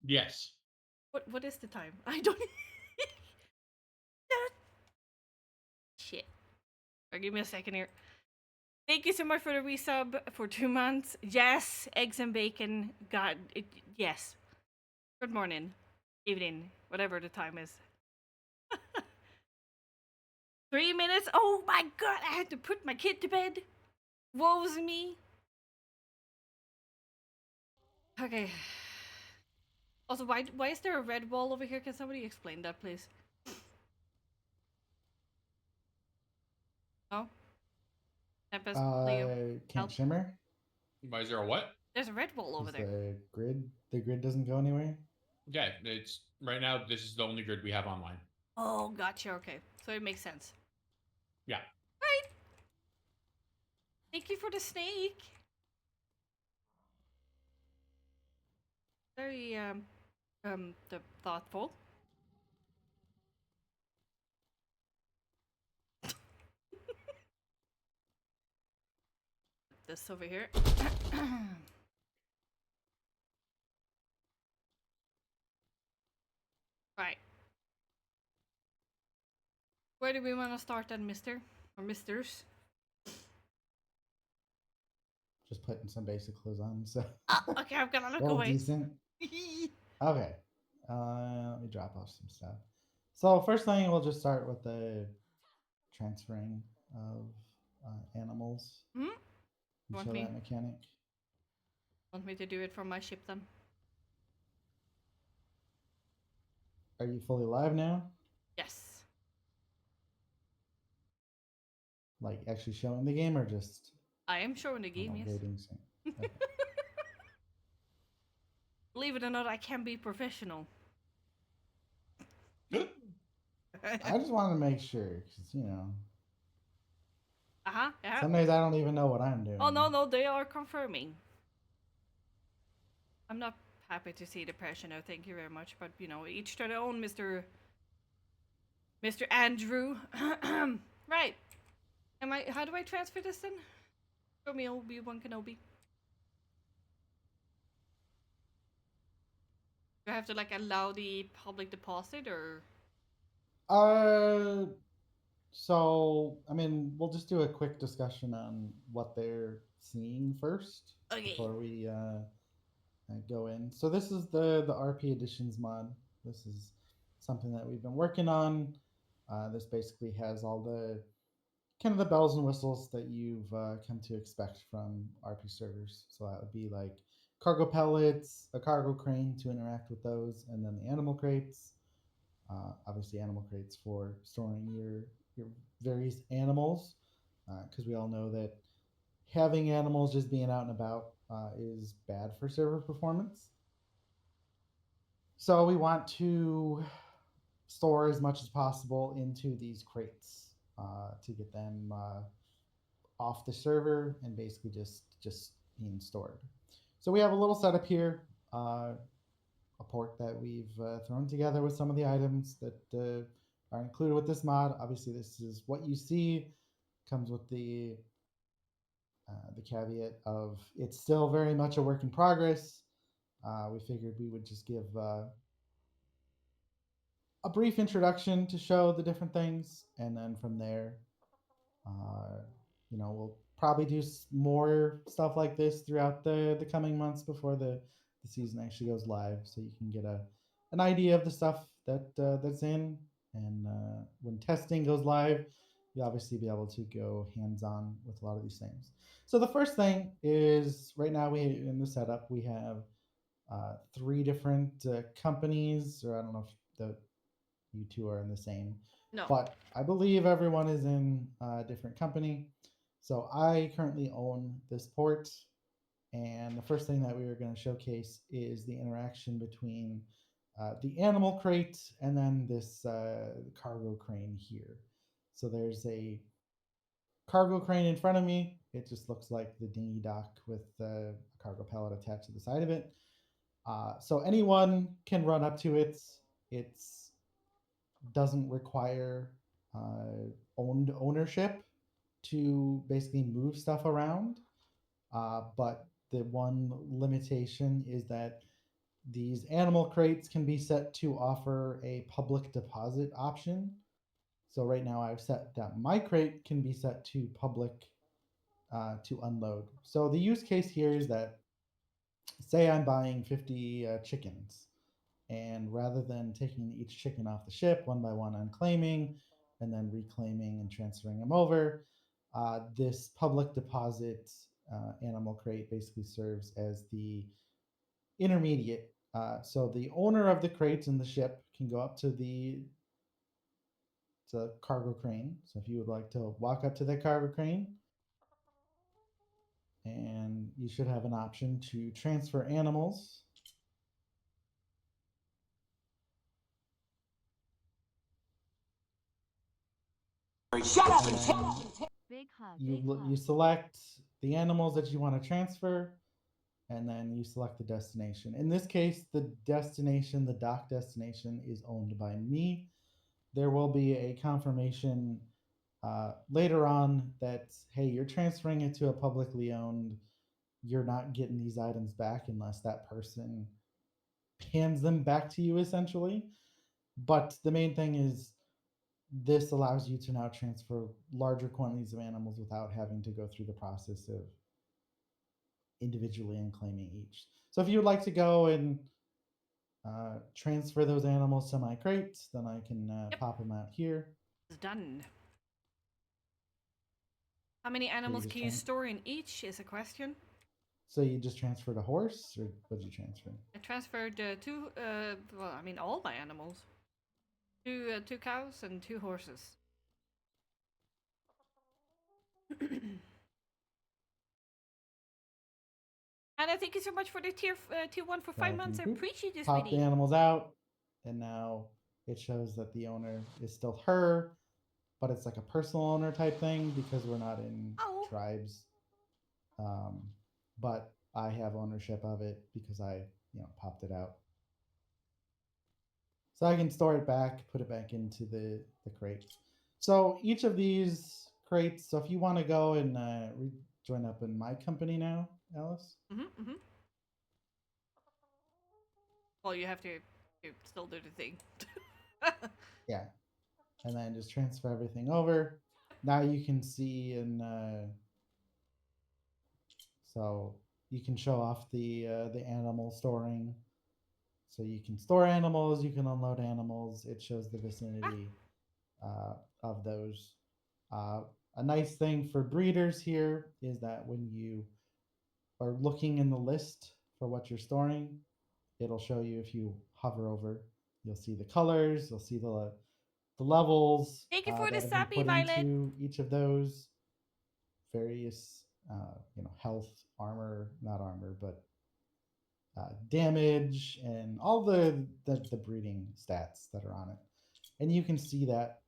Yes. What is the time? I don't. Shit. Give me a second here. Thank you so much for the resub for 2 months. Yes, eggs and bacon. God, yes. Good morning, evening, whatever the time is. 3 minutes. Oh my god! I had to put my kid to bed. Woe's me. Okay. Also, why is there a red wall over here? Can somebody explain that, please? No. Tempest, Leo, Can't help. shimmer Why is there a what? There's a red wall over because there. the grid doesn't go anywhere. Yeah, it's right now. This is the only grid we have online. Oh, gotcha. Okay, so it makes sense. Yeah. Right. Thank you for the snake. Very thoughtful. This over here. Right. Where do we want to start then, Mister or Misters? Just putting some basic clothes on, so Okay, I'm gonna look well, away. decent. Okay, let me drop off some stuff. So first thing, we'll just start with the transferring of animals Hmm? and Want show me? that mechanic. Want me to do it from my ship then? Are you fully live now? Yes. Like actually showing the game, or just I am showing the game, yes. waiting soon? Okay. Believe it or not, I can be professional. I just wanted to make sure because Yeah. some days I don't even know what I'm Oh doing. no, they are confirming. I'm not happy to see the pressure. No, thank you very much. But each to their own, Mr. Andrew. Right. Am I? How do I transfer this then? Show me Obi-Wan Kenobi. Do I have to allow the public deposit or? Uh, so I mean, we'll just do a quick discussion on what they're seeing first Okay. before we go in. So this is the RP Editions mod. This is something that we've been working on. This basically has all the kind of the bells and whistles that you've come to expect from RP servers. So that would be like cargo pellets, a cargo crane to interact with those, and then the animal crates. Obviously, animal crates for storing your various animals, because we all know that having animals just being out and about is bad for server performance. So we want to store as much as possible into these crates to get them off the server and basically just being stored. So we have a little setup here, a port that we've thrown together with some of the items that are included with this mod. Obviously, this is what you see. Comes with the caveat of it's still very much a work in progress. We figured we would just give a brief introduction to show the different things, and then from there, uh, we'll probably do more stuff like this throughout the coming months before the season actually goes live, so you can get an idea of the stuff that's in, and when testing goes live, you'll obviously be able to go hands on with a lot of these things. So the first thing is right now we in the setup we have three different companies, or I don't know if you two are in the same, No. but I believe everyone is in a different company. So I currently own this port, and the first thing that we are going to showcase is the interaction between the animal crate and then this cargo crane here. So there's a cargo crane in front of me. It just looks like the dinghy dock with a cargo pallet attached to the side of it. So anyone can run up to it. It's doesn't require owned ownership to basically move stuff around. But the one limitation is that These animal crates can be set to offer a public deposit option. So right now I've set that my crate can be set to public to unload. So the use case here is that, say I'm buying 50 chickens, and rather than taking each chicken off the ship one by one, unclaiming and then reclaiming and transferring them over, this public deposit animal crate basically serves as the intermediate. So the owner of the crates in the ship can go up to the cargo crane. So if you would like to walk up to the cargo crane, and you should have an option to transfer animals. Shut up And and shut then up. Big hug. you select the animals that you want to transfer, and then you select the destination. In this case, the destination, the dock destination, is owned by me. There will be a confirmation later on that, hey, you're transferring it to a publicly owned, you're not getting these items back unless that person hands them back to you, essentially. But the main thing is, this allows you to now transfer larger quantities of animals without having to go through the process of individually unclaiming each. So if you would like to go and transfer those animals to my crates, then I can pop them out here. It's done. How many animals just can you trying- store in each is a question. So you just transferred a horse, or what did you transfer? I transferred all my animals. Two cows and 2 horses. Anna, thank you so much for the tier 1 for 5 months. I appreciate this, Pop the sweetie. animals out, and now it shows that the owner is still her, but it's like a personal owner type thing because we're not in tribes. But I have ownership of it because I, popped it out. So I can store it back, put it back into the crate. So each of these crates, so if you want to go and join up in my company now, Alice. Mm-hmm. Well, you have to still do the thing. Yeah. And then just transfer everything over. Now you can see so you can show off the animal storing. So you can store animals, you can unload animals. It shows the vicinity of those. A nice thing for breeders here is that when you are looking in the list for what you're storing, it'll show you. If you hover over, you'll see the colors, you'll see the levels Thank you for that the have been sappy, put Violet. into each of those various health, armor, not armor, but damage, and all the breeding stats that are on it. And you can see that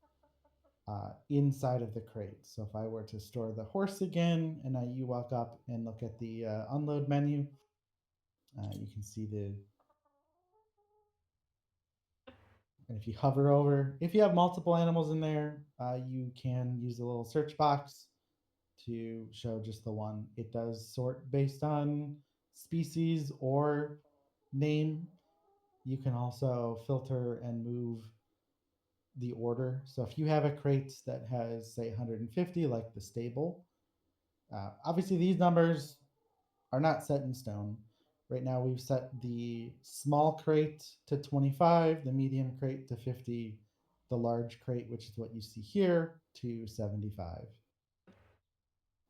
inside of the crate. So if I were to store the horse again, and now you walk up and look at the unload menu, you can see and if you hover over, if you have multiple animals in there, you can use the little search box to show just the one. It does sort based on species or name. You can also filter and move the order. So if you have a crate that has, say, 150, like the stable, obviously these numbers are not set in stone. Right now we've set the small crate to 25, the medium crate to 50, the large crate, which is what you see here, to 75.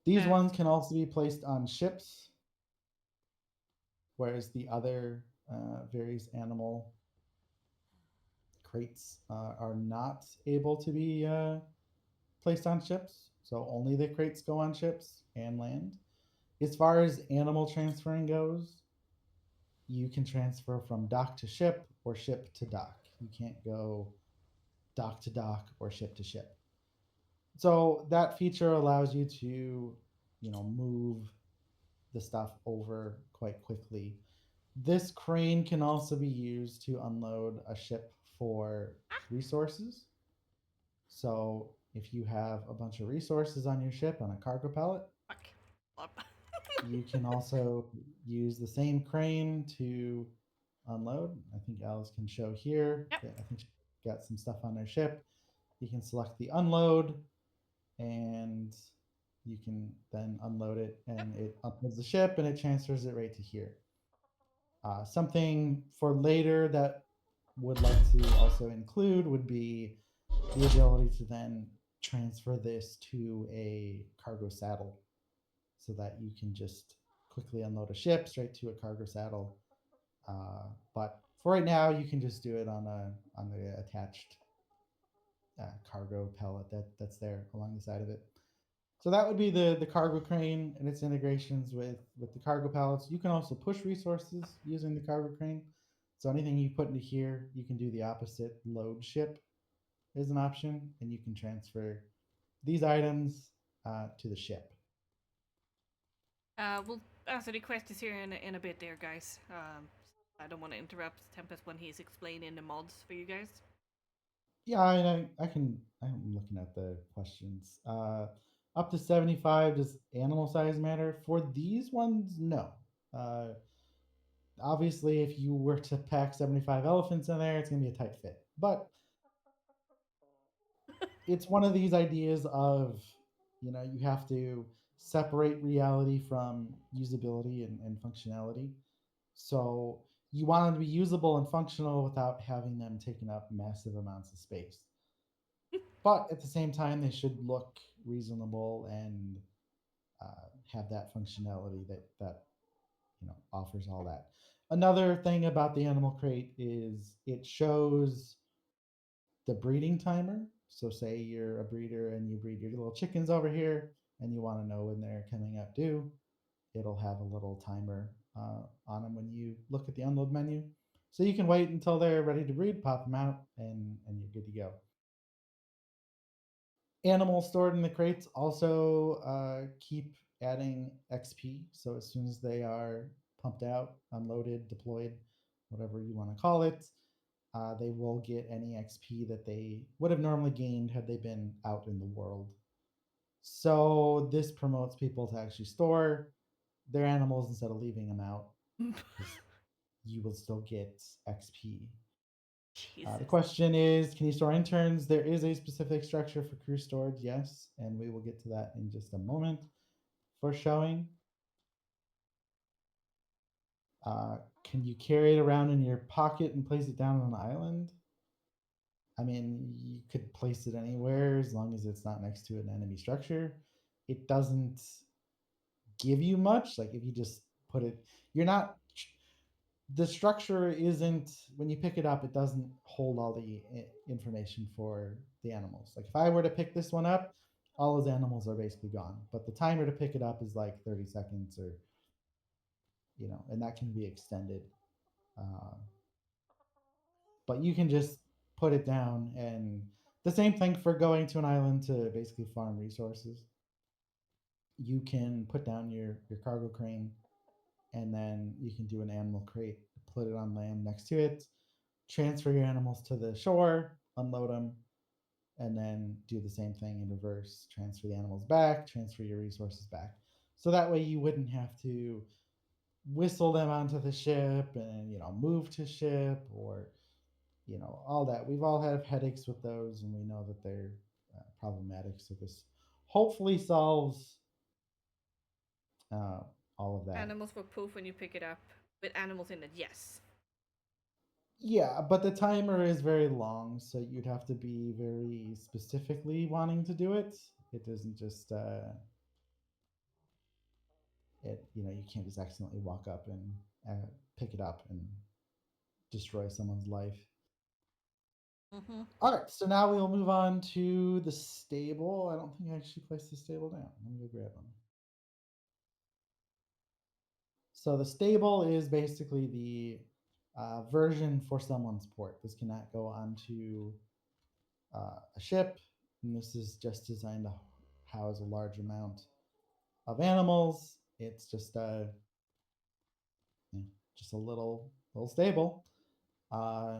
These ones can also be placed on ships, whereas the other various animal crates are not able to be placed on ships. So only the crates go on ships and land. As far as animal transferring goes, you can transfer from dock to ship or ship to dock. You can't go dock to dock or ship to ship. So that feature allows you to, move the stuff over quite quickly. This crane can also be used to unload a ship for resources. So if you have a bunch of resources on your ship on a cargo pallet, you can also use the same crane to unload. I think Alice can show here. Yep. I think she got some stuff on her ship. You can select the unload, and you can then unload it, and it unloads the ship and it transfers it right to here. Something for later that would like to also include would be the ability to then transfer this to a cargo saddle so that you can just quickly unload a ship straight to a cargo saddle. But for right now, you can just do it on the attached cargo pellet that's there along the side of it. So that would be the cargo crane and its integrations with the cargo pallets. You can also push resources using the cargo crane. So anything you put into here, you can do the opposite. Load ship is an option, and you can transfer these items to the ship. We'll answer the questions here in a bit there, guys. I don't want to interrupt Tempest when he's explaining the mods for you guys. Yeah, I can. I'm looking at the questions. Up to 75. Does animal size matter for these ones? No. Uh, Obviously, if you were to pack 75 elephants in there, it's gonna be a tight fit. But it's one of these ideas of, you have to separate reality from usability and functionality. So you want them to be usable and functional without having them taking up massive amounts of space. But at the same time, they should look reasonable and have that functionality that offers all that. Another thing about the animal crate is it shows the breeding timer. So say you're a breeder and you breed your little chickens over here and you want to know when they're coming up due, it'll have a little timer on them when you look at the unload menu. So you can wait until they're ready to breed, pop them out, and you're good to go. Animals stored in the crates also keep adding XP. So as soon as they are pumped out, unloaded, deployed, whatever you want to call it, they will get any XP that they would have normally gained had they been out in the world. So this promotes people to actually store their animals instead of leaving them out. You will still get XP. The question is, can you store interns? There is a specific structure for crew storage, yes, and we will get to that in just a moment for showing. Can you carry it around in your pocket and place it down on an island? I mean, you could place it anywhere as long as it's not next to an enemy structure. It doesn't give you much. Like if you just put it, you're not. The structure isn't when you pick it up. It doesn't hold all the information for the animals. Like if I were to pick this one up, all those animals are basically gone. But the timer to pick it up is like 30 seconds, or and that can be extended. Uh, but you can just put it down, and the same thing for going to an island to basically farm resources. You can put down your cargo crane, and then you can do an animal crate, put it on land next to it, transfer your animals to the shore, unload them, and then do the same thing in reverse. Transfer the animals back, transfer your resources back. So that way you wouldn't have to whistle them onto the ship and move to ship, or all that. We've all had headaches with those, and we know that they're problematic. So this hopefully solves uh, all of that. Animals will poof when you pick it up. With animals in it, yes. Yeah, but the timer is very long, so you'd have to be very specifically wanting to do it. It doesn't just you can't just accidentally walk up and pick it up and destroy someone's life. Mm-hmm. All right, so now we'll move on to the stable. I don't think I actually placed the stable down. Let me go grab them. So the stable is basically the version for someone's port. This cannot go onto a ship, and this is just designed to house a large amount of animals. It's just a little stable. Uh,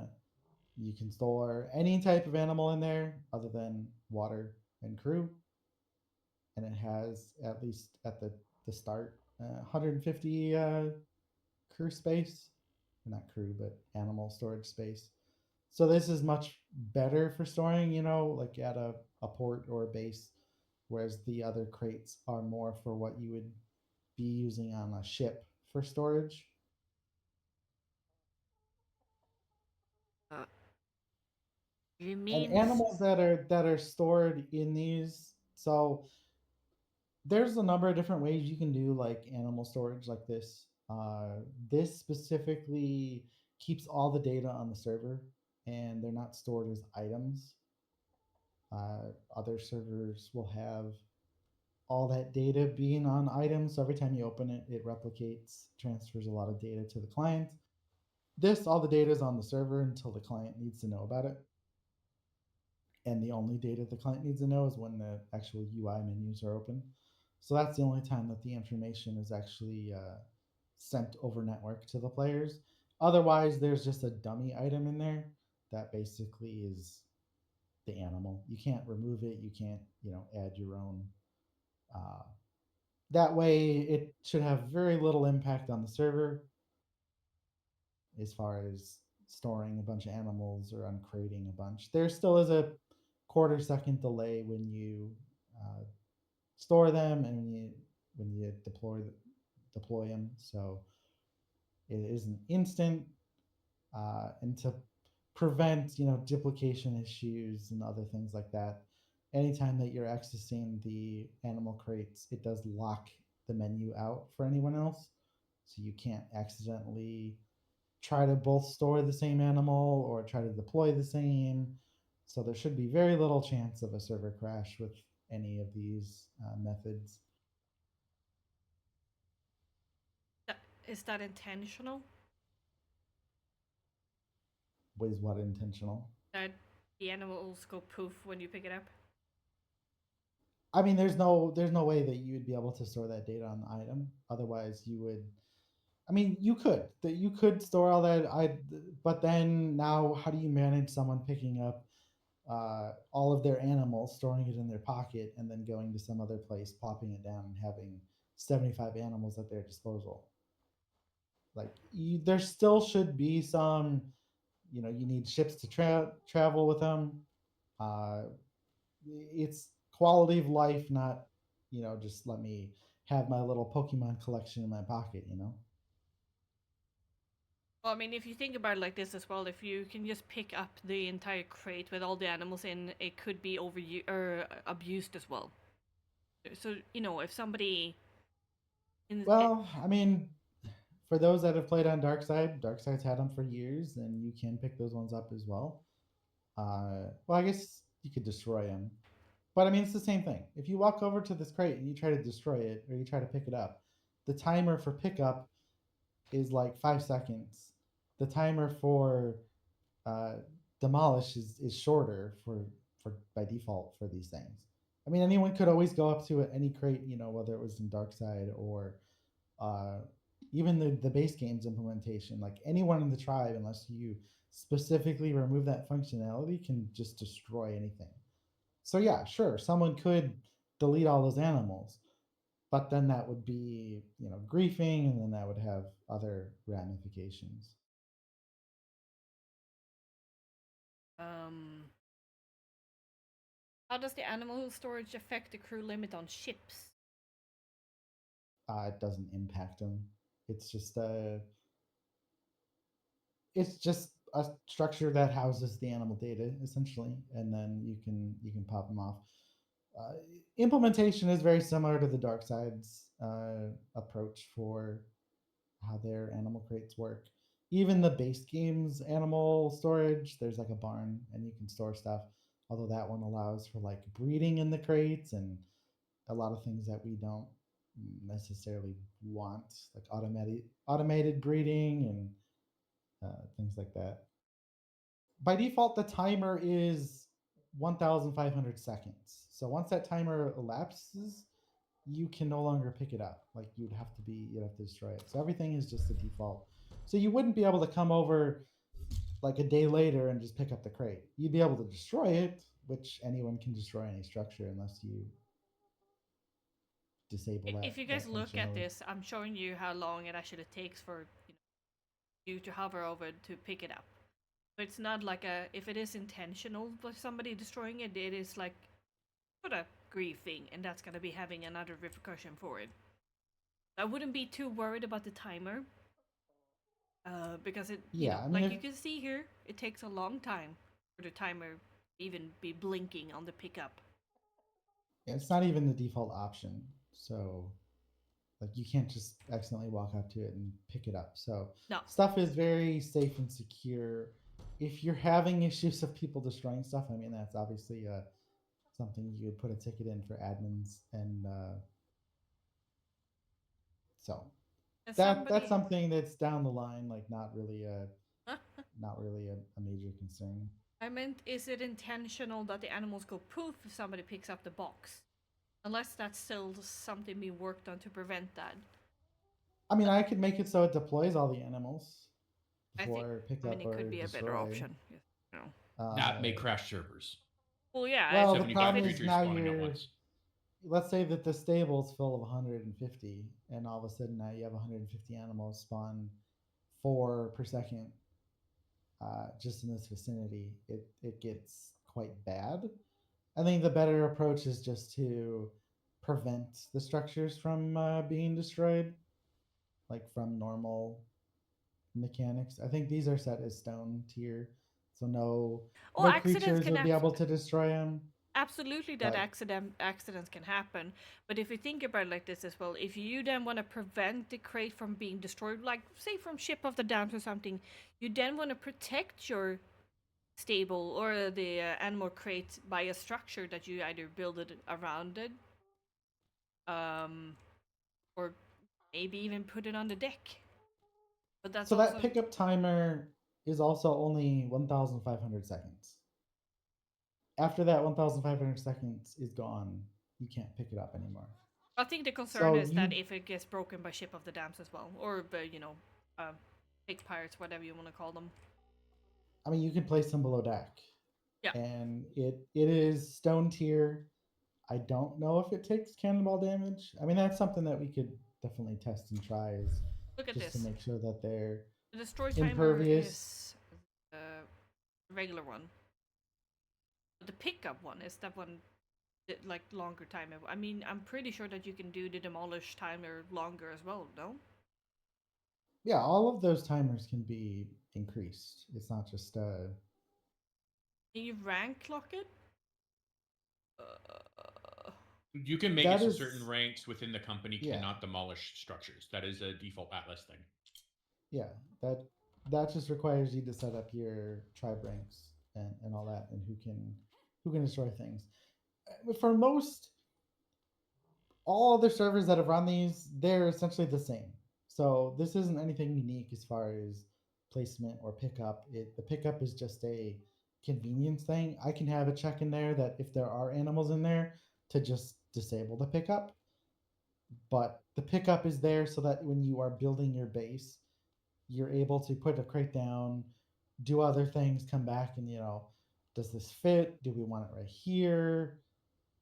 you can store any type of animal in there other than water and crew, and it has, at least at the start, 150 crew space. not crew, but animal storage space. So this is much better for storing, like at a port or a base, whereas the other crates are more for what you would be using on a ship for storage. Uh, you And mean animals that are stored in these, so there's a number of different ways you can do like animal storage like this. This specifically keeps all the data on the server, and they're not stored as items. Other servers will have all that data being on items. So every time you open it, it replicates, transfers a lot of data to the client. This, all the data is on the server until the client needs to know about it. And the only data the client needs to know is when the actual UI menus are open. So that's the only time that the information is actually sent over network to the players. Otherwise, there's just a dummy item in there that basically is the animal. You can't remove it. You can't, add your own. Uh, that way, it should have very little impact on the server as far as storing a bunch of animals or uncrating a bunch. There still is a quarter-second delay when you uh, store them and when you deploy them. So it isn't instant, and to prevent duplication issues and other things like that. Anytime that you're accessing the animal crates, it does lock the menu out for anyone else, so you can't accidentally try to both store the same animal or try to deploy the same. So there should be very little chance of a server crash with any of these methods. is that intentional? Was what intentional? That the animals go poof when you pick it up? I mean, there's no way that you would be able to store that data on the item. Otherwise, you would. I mean, you could store all that. But then now, how do you manage someone picking up all of their animals, storing it in their pocket, and then going to some other place, plopping it down, and having 75 animals at their disposal? Like, there still should be some. You need ships to travel with them. Uh, it's quality of life, not just let me have my little Pokemon collection in my pocket. Well, I mean, if you think about it like this as well, if you can just pick up the entire crate with all the animals in, it could be overused or abused as well. So if somebody Well, I mean, for those that have played on Darkside's had them for years, and you can pick those ones up as well. Well, I guess you could destroy them, but I mean, it's the same thing. If you walk over to this crate and you try to destroy it or you try to pick it up, the timer for pickup is like 5 seconds. The timer for uh, demolish is shorter for by default for these things. I mean, anyone could always go up to it, any crate, whether it was in Darkside or uh, even the base game's implementation. Like anyone in the tribe, unless you specifically remove that functionality, can just destroy anything. So yeah, sure, someone could delete all those animals, but then that would be griefing, and then that would have other ramifications. um, how does the animal storage affect the crew limit on ships? It doesn't impact them. It's just a it's just a structure that houses the animal data essentially, and then you can pop them off. uh, Implementation is very similar to the dark side's approach for how their animal crates work. Even the base game's animal storage, there's like a barn and you can store stuff, although that one allows for like breeding in the crates and a lot of things that we don't necessarily want, like automated breeding and things like that. By default, the timer is 1,500 seconds. So once that timer elapses, you can no longer pick it up. Like you'd have to destroy it. So everything is just the default. So you wouldn't be able to come over like a day later and just pick up the crate. You'd be able to destroy it, which anyone can destroy any structure unless you disable If that you guys that look at functionality. this, I'm showing you how long it actually takes for you to hover over to pick it up. So it's not like a if it is intentional by somebody destroying it, it is like sort of grief thing, and that's gonna be having another repercussion for it. I wouldn't be too worried about the timer, because it, Yeah, I mean, like if you can see here, it takes a long time for the timer even be blinking on the pickup. it's not even the default option, so like you can't just accidentally walk up to it and pick it up. So No, stuff is very safe and secure. If you're having issues of people destroying stuff, I mean that's obviously something you would put a ticket in for admins, and so and that's somebody. something that's down the line, like not really a major concern. I meant, is it intentional that the animals go poof if somebody picks up the box? Unless that's still something being worked on to prevent that. I mean, I could make it so it deploys all the animals I think, before pick I mean, up it could or be a better destroy. option. You know. That may Uh, crash servers. Well, yeah, well, the if 75 problem is it's creatures now spawning at once. let's say that the stable's full of 150, and all of a sudden now you have 150 animals spawn 4 per second, just in this vicinity. It gets quite bad. I think the better approach is just to prevent the structures from being destroyed, like from normal mechanics. I think these are set as stone tier, so oh, no accidents creatures can would be able to destroy them. absolutely that But accidents can happen. But if you think about it like this as well, if you then want to prevent the crate from being destroyed, like say from ship of the dams or something, you then want to protect your stable or the animal crate by a structure that you either build it around it, um, or maybe even put it on the deck. But that's so that also pickup timer is also only 1,500 seconds. After that 1,500 seconds is gone, you can't pick it up anymore. I think the concern So is that you, if it gets broken by ship of the dams as well, or by big pirates, whatever you want to call them. I mean, you can place them below deck, Yeah, and it is stone tier. I don't know if it takes cannonball damage. I mean, that's something that we could definitely test and try, is look at just to this. make sure that they're The destroy timer impervious. is the regular one. But the pickup one is that one like longer timer. I mean, I'm pretty sure that you can do the demolish timer longer as well. No, Yeah, all of those timers can be increased. It's not just can you rank lock it? You can make it that so is certain ranks within the company yeah. cannot demolish structures. That is a default Atlas thing. Yeah, that just requires you to set up your tribe ranks and all that, and who can destroy things. For most all other servers that have run these, they're essentially the same. So this isn't anything unique as far as placement or pickup. The pickup is just a convenience thing. I can have a check in there that if there are animals in there, to just disable the pickup. But the pickup is there so that when you are building your base, you're able to put a crate down, do other things, come back, and does this fit? Do we want it right here?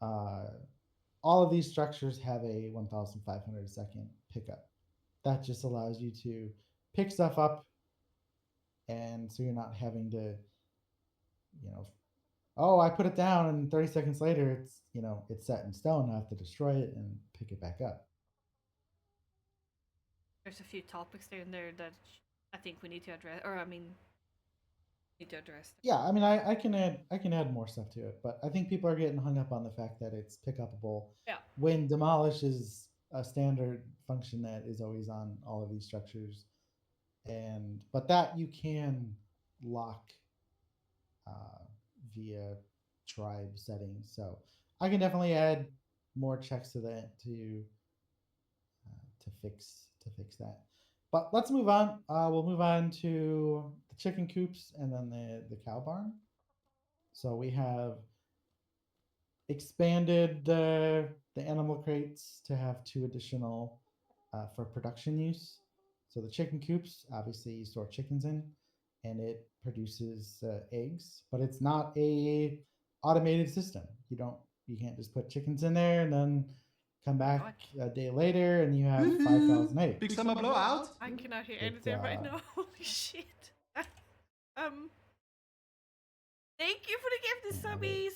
Uh, all of these structures have a 1,500 second pickup. That just allows you to pick stuff up, and so you're not having to, oh, I put it down, and 30 seconds later, it's set in stone. I have to destroy it and pick it back up. There's a few topics there in there that I think we need to address, or I mean, need to address. Yeah, I mean, I can add more stuff to it, but I think people are getting hung up on the fact that it's pick upable. Yeah. When demolish is a standard function that is always on all of these structures, but that you can lock uh, via tribe settings. So I can definitely add more checks to that to fix that. But let's move on. We'll move on to the chicken coops and then the cow barn. So we have expanded the animal crates to have 2 additional for production use. So the chicken coops, obviously, you store chickens in, and it produces eggs, but it's not a automated system. You can't just put chickens in there and then Come back God. a day later, and you have 5,000 eggs. Big summer blowout. I cannot hear It, anything right now. Holy shit. Thank you for the gift, Yeah, subbies.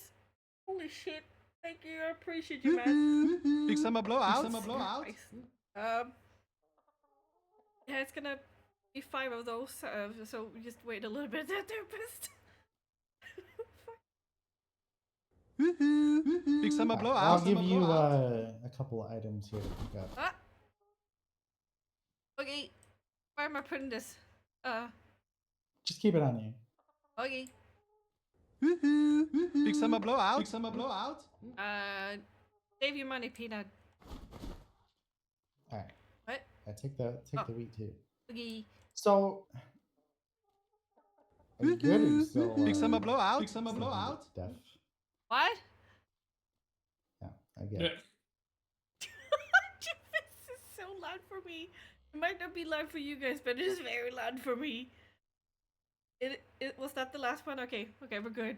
Holy shit. Thank you. I appreciate you, man. Big summer blowout. Christ. Yeah, it's gonna be 5 of those, so just wait a little bit, therapist. Big summer Alright, blowout. I'll give you a couple of items here to pick up. Ah! Okay. Where am I putting this? Just keep it on you. Okay. Big summer blowout. Big summer blowout. Save your money, Peanut. All right. What? I take the wheat too. Okay. So, are you good? Or you still, Big summer blowout. Big summer still blowout. deaf? What? Yeah, I get Yeah. it. This is so loud for me. It might not be loud for you guys, but it is very loud for me. It was that the last one? Okay, we're good.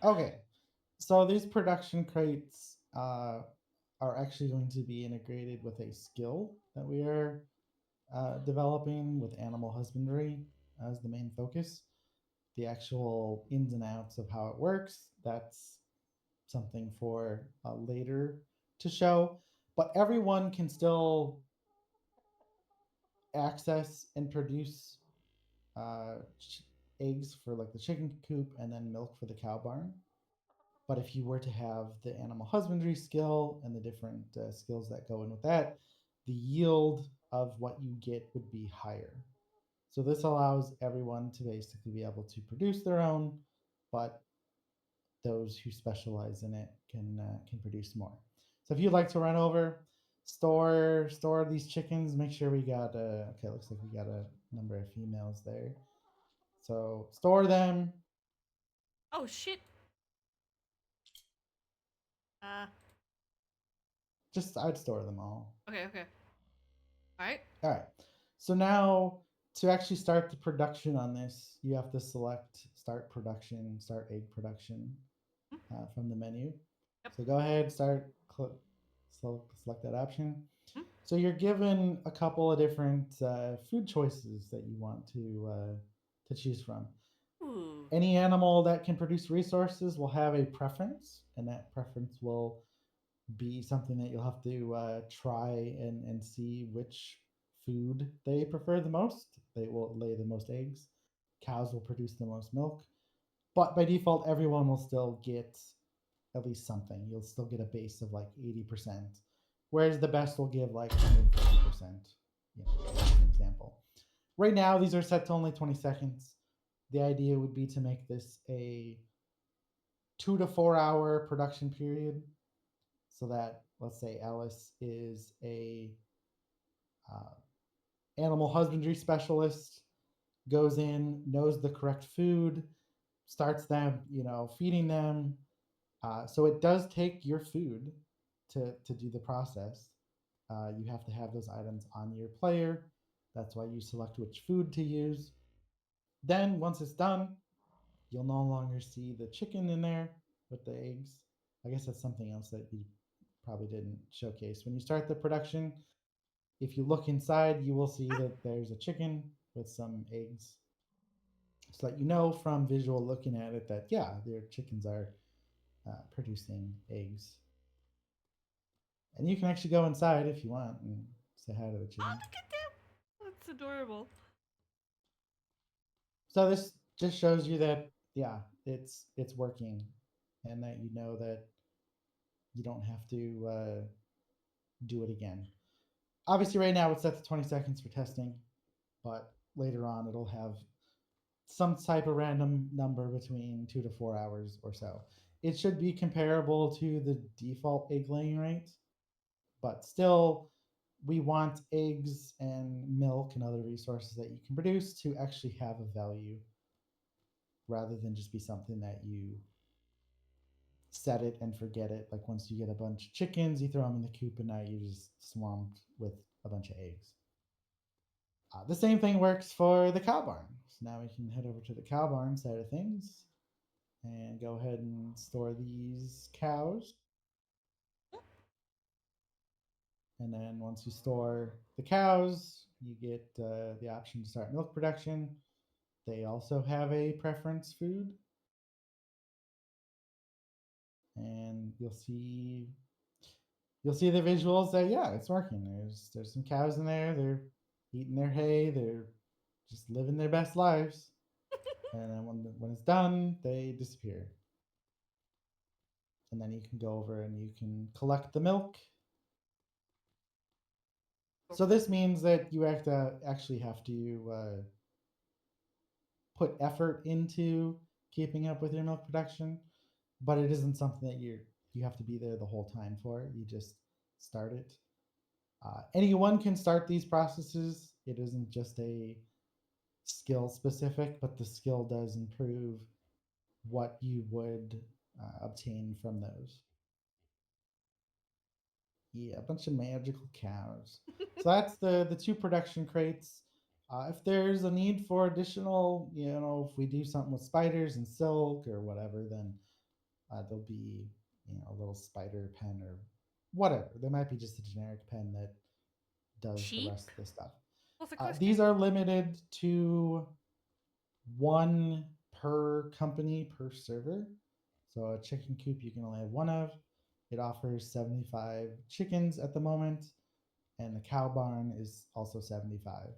Okay, so these production crates are actually going to be integrated with a skill that we are developing with animal husbandry as the main focus. The actual ins and outs of how it works, that's something for later to show. But everyone can still access and produce uh, eggs for like the chicken coop and then milk for the cow barn. But if you were to have the animal husbandry skill and the different skills that go in with that, the yield of what you get would be higher. So this allows everyone to basically be able to produce their own, but those who specialize in it can produce more. So if you'd like to run over, store these chickens, make sure we got okay, looks like we got a number of females there. So store them. Oh shit. Just I'd store them all. Okay. Alright. All right. So now to actually start the production on this, you have to select start production, start egg production from the menu. Yep. So go ahead, select that option. Mhm. So you're given a couple of different food choices that you want to choose from. Ooh. Any animal that can produce resources will have a preference, and that preference will be something that you'll have to try and see which food they prefer the most. They will lay the most eggs. Cows will produce the most milk. But by default, everyone will still get at least something. You'll still get a base of like 80%, whereas the best will give like 150%, as an example. Right now, these are set to only 20 seconds. The idea would be to make this a 2 to 4 hour production period so that, let's say, Alice is a animal husbandry specialist, goes in, knows the correct food, starts them, feeding them. So it does take your food to do the process. You have to have those items on your player. That's why you select which food to use. Then once it's done, you'll no longer see the chicken in there with the eggs. I guess that's something else that you probably didn't showcase. When you start the production, if you look inside, you will see that there's a chicken with some eggs. So that you know from visual looking at it that, yeah, their chickens are producing eggs. And you can actually go inside if you want and say hi to the chicken. Oh, look at them! That's adorable. So this just shows you that, yeah, it's working, and that you know that you don't have to do it again. Obviously, right now it's set to 20 seconds for testing, but later on it'll have some type of random number between 2 to 4 hours or so. It should be comparable to the default egg laying rate, but still, we want eggs and milk and other resources that you can produce to actually have a value rather than just be something that you set it and forget it. Like once you get a bunch of chickens, you throw them in the coop and now you're just swamped with a bunch of eggs. The same thing works for the cow barn. So now we can head over to the cow barn side of things and go ahead and store these cows. And then once you store the cows, you get the option to start milk production. They also have a preference food. And you'll see the visuals that yeah, it's working. There's some cows in there. They're eating their hay. They're just living their best lives. And then when it's done, they disappear. And then you can go over and you can collect the milk. So this means that you actually have to put effort into keeping up with your milk production, but it isn't something that you have to be there the whole time for. You just start it. Anyone can start these processes. It isn't just a skill specific, but the skill does improve what you would obtain from those. Yeah, a bunch of magical cows. So that's the two production crates. If there's a need for additional, if we do something with spiders and silk or whatever, then there'll be a little spider pen or whatever. There might be just a generic pen that does the Sheep? rest of the stuff. What's the question? These are limited to one per company per server. So a chicken coop you can only have one of. It offers 75 chickens at the moment, and the cow barn is also 75.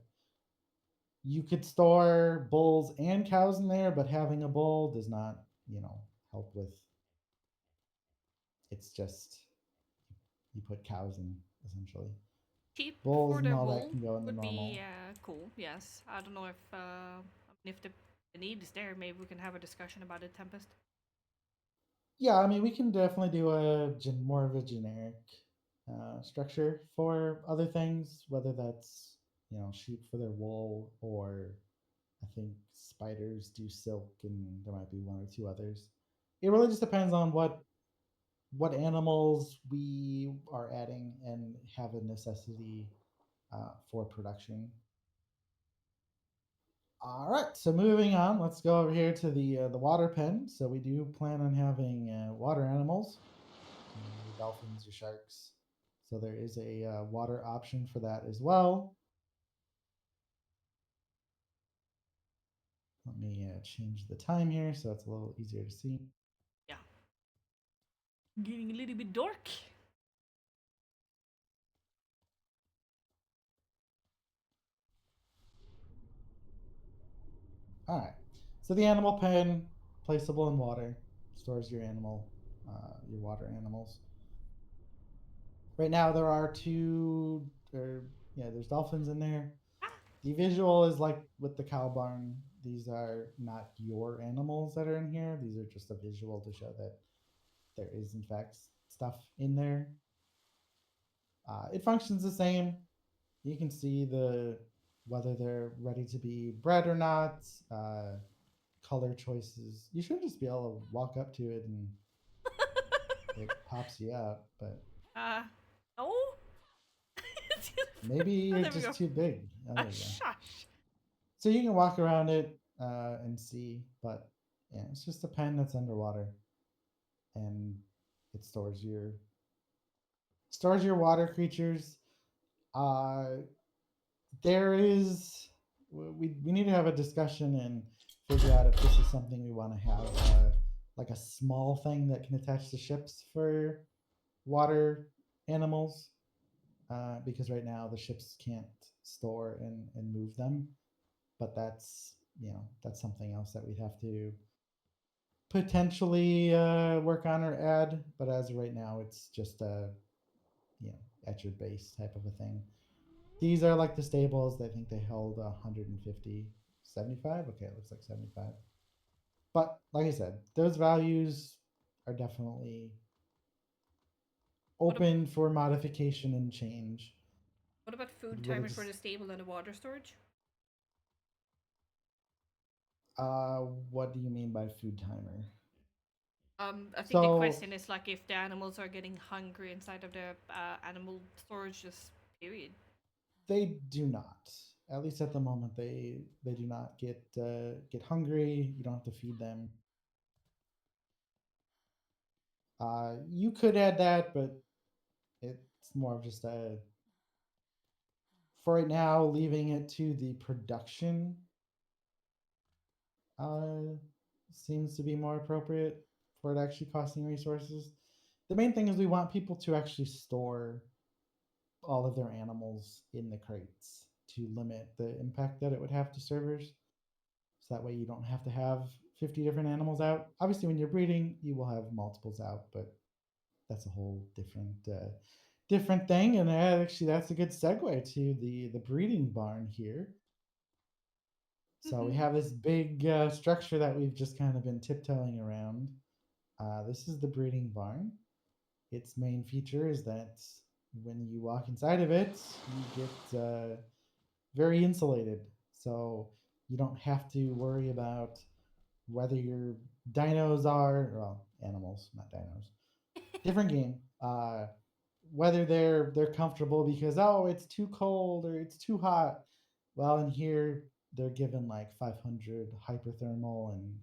You could store bulls and cows in there, but having a bull does not, help with. It's just you put cows in essentially. Sheep Bulls for and the all that wool can go in the would normal. be cool. Yes, I don't know if the need is there. Maybe we can have a discussion about it, Tempest. Yeah, I mean, we can definitely do more of a generic structure for other things, whether that's sheep for their wool, or I think spiders do silk, and there might be one or two others. It really just depends on what animals we are adding and have a necessity for production. All right, so moving on, let's go over here to the water pen. So we do plan on having water animals, your dolphins, your sharks. So there is a water option for that as well. Let me change the time here so it's a little easier to see. Yeah. Getting a little bit dark. All right. So the animal pen, placeable in water, stores your water animals. Right now there are there's dolphins in there. The visual is like with the cow barn. These are not your animals that are in here. These are just a visual to show that there is in fact stuff in there. It functions the same. You can see whether they're ready to be bred or not. Color choices. You should just be able to walk up to it and it pops you up, but Oh. maybe Oh, you're there we go. just too big. Oh, there you go. Shush. So you can walk around it and see, but yeah, it's just a pen that's underwater, and it stores your water creatures. Uh, there is we need to have a discussion and figure out if this is something we want to have like a small thing that can attach to ships for water animals, because right now the ships can't store and move them, but that's something else that we'd have to potentially work on or add. But as of right now, it's just a at your base type of a thing. These are like the stables. I think they held 150, 75. Okay, it looks like 75. But like I said, those values are definitely What, ab- open for modification and change. what about food Really timing for just the stable and the water storage? what do you mean by food timer? I think the So question is like if the animals are getting hungry inside of the animal storage, just period. they do not. At least at the moment, they do not get hungry. You don't have to feed them. You could add that, but it's more of just a for right now, leaving it to the production uh, seems to be more appropriate for it actually costing resources. The main thing is we want people to actually store all of their animals in the crates to limit the impact that it would have to servers. So that way you don't have to have 50 different animals out. Obviously, when you're breeding, you will have multiples out, but that's a whole different thing. And actually, that's a good segue to the breeding barn here. So we have this big structure that we've just kind of been tiptoeing around. This is the breeding barn. Its main feature is that when you walk inside of it, you get very insulated. So you don't have to worry about whether your dinos are, well, animals, not dinos, different game. Whether they're comfortable because oh it's too cold or it's too hot. Well, in here they're given like 500 hyperthermal and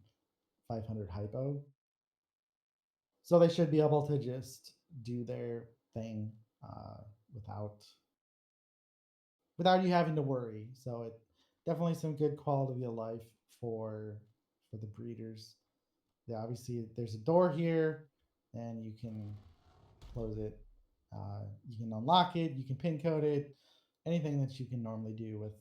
500 hypo, so they should be able to just do their thing without you having to worry. So it definitely some good quality of life for the breeders. Yeah, obviously there's a door here, and you can close it. You can unlock it. You can pin code it. Anything that you can normally do with.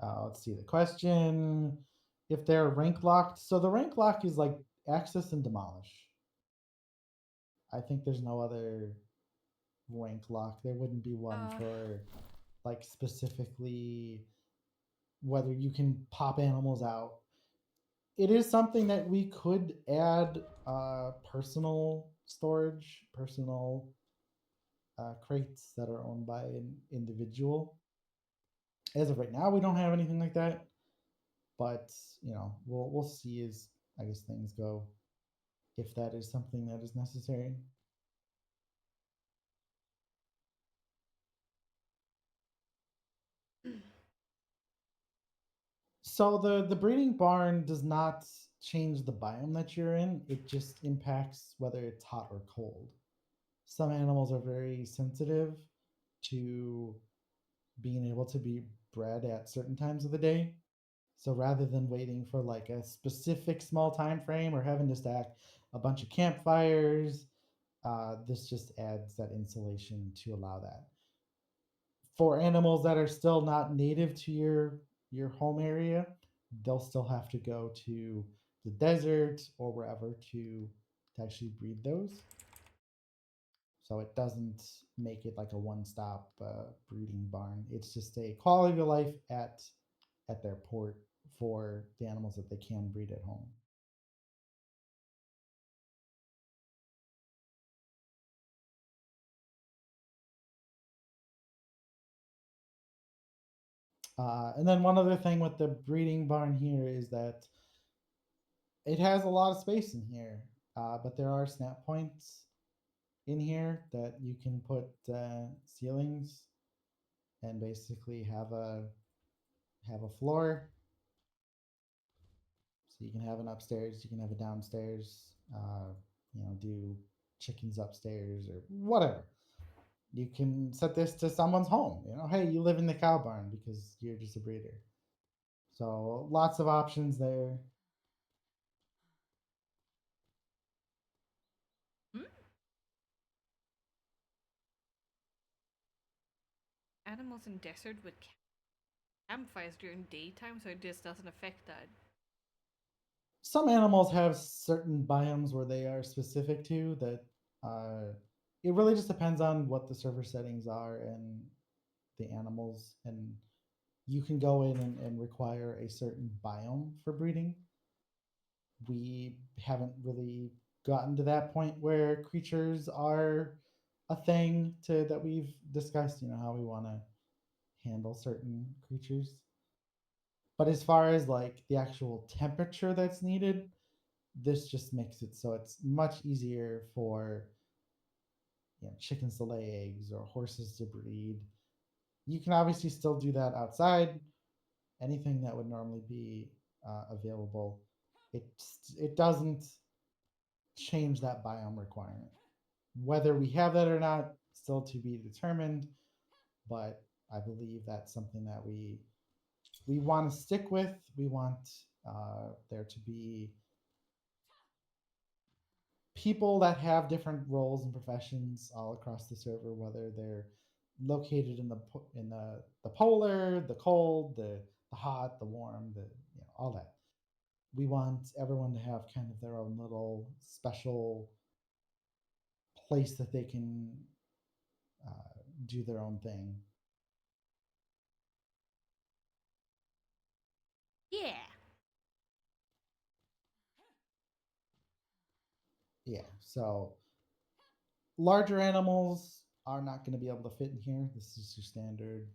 Let's see the question. If they're rank locked, so the rank lock is like access and demolish. I think there's no other rank lock. There wouldn't be one for like specifically whether you can pop animals out. It is something that we could add personal storage, personal crates that are owned by an individual. As of right now, we don't have anything like that, but we'll see as I guess things go if that is something that is necessary. So the breeding barn does not change the biome that you're in. It just impacts whether it's hot or cold. Some animals are very sensitive to being able to be bred at certain times of the day. So rather than waiting for like a specific small time frame or having to stack a bunch of campfires, this just adds that insulation to allow that. For animals that are still not native to your home area, they'll still have to go to the desert or wherever to actually breed those. So it doesn't make it like a one-stop breeding barn. It's just a quality of life at their port for the animals that they can breed at home. And then one other thing with the breeding barn here is that it has a lot of space in here, but there are snap points in here that you can put ceilings and basically have a floor. So you can have an upstairs, you can have a downstairs, do chickens upstairs or whatever. You can set this to someone's home. Hey, you live in the cow barn because you're just a breeder. So lots of options there. Animals in desert with campfires during daytime, so this doesn't affect that. Some animals have certain biomes where they are specific to that. It really just depends on what the server settings are and the animals, and you can go in and require a certain biome for breeding. We haven't really gotten to that point where creatures are a thing to that we've discussed, how we want to handle certain creatures. But as far as like the actual temperature that's needed, this just makes it so it's much easier for chickens to lay eggs or horses to breed. You can obviously still do that outside. Anything that would normally be available, it doesn't change that biome requirement. Whether we have that or not, still to be determined. But I believe that's something that we want to stick with. We want there to be people that have different roles and professions all across the server, whether they're located in the polar, the cold, the hot, the warm, the all that. We want everyone to have kind of their own little special place that they can do their own thing. Yeah. Yeah. So larger animals are not going to be able to fit in here. This is your standard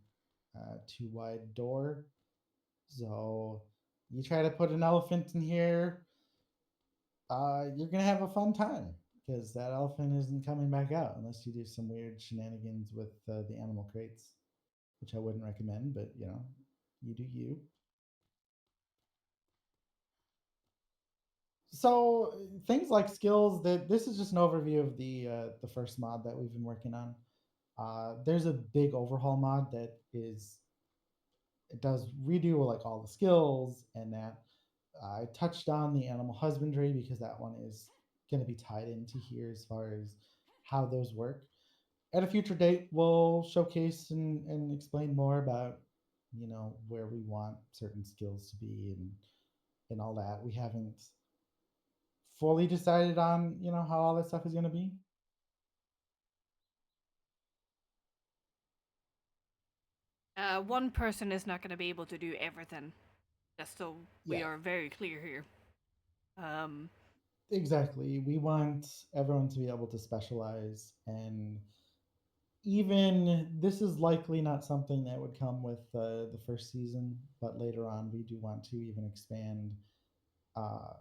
2 wide door. So you try to put an elephant in here, you're going to have a fun time because that elephant isn't coming back out unless you do some weird shenanigans with the animal crates, which I wouldn't recommend, but you do you. So things like skills, that this is just an overview of the first mod that we've been working on. There's a big overhaul mod that it does redo like all the skills and that. I touched on the animal husbandry because that one is going to be tied into here as far as how those work. At a future date, we'll showcase and explain more about where we want certain skills to be and all that. We haven't fully decided on how all that stuff is going to be. One person is not going to be able to do everything. Just so we Yeah. are very clear here. Exactly. We want everyone to be able to specialize, and even this is likely not something that would come with the first season, but later on we do want to even expand uh,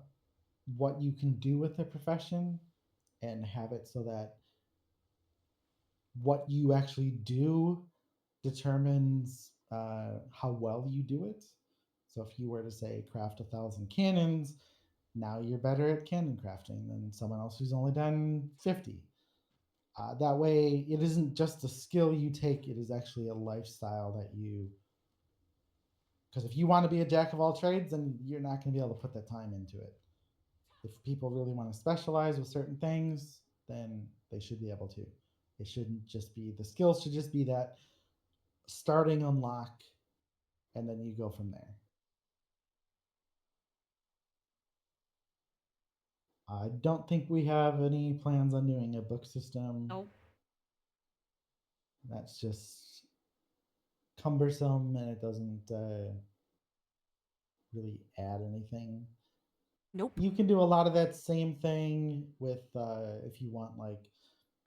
what you can do with the profession and have it so that what you actually do determines how well you do it. So if you were to say craft 1,000 cannons, now you're better at cannon crafting than someone else who's only done 50. That way, it isn't just a skill you take, it is actually a lifestyle that you. Because if you want to be a jack of all trades, then you're not going to be able to put that time into it. If people really want to specialize with certain things, then they should be able to. It shouldn't just be, the skills should just be that starting unlock, and then you go from there. I don't think we have any plans on doing a book system. Nope. That's just cumbersome and it doesn't really add anything. Nope. You can do a lot of that same thing with if you want like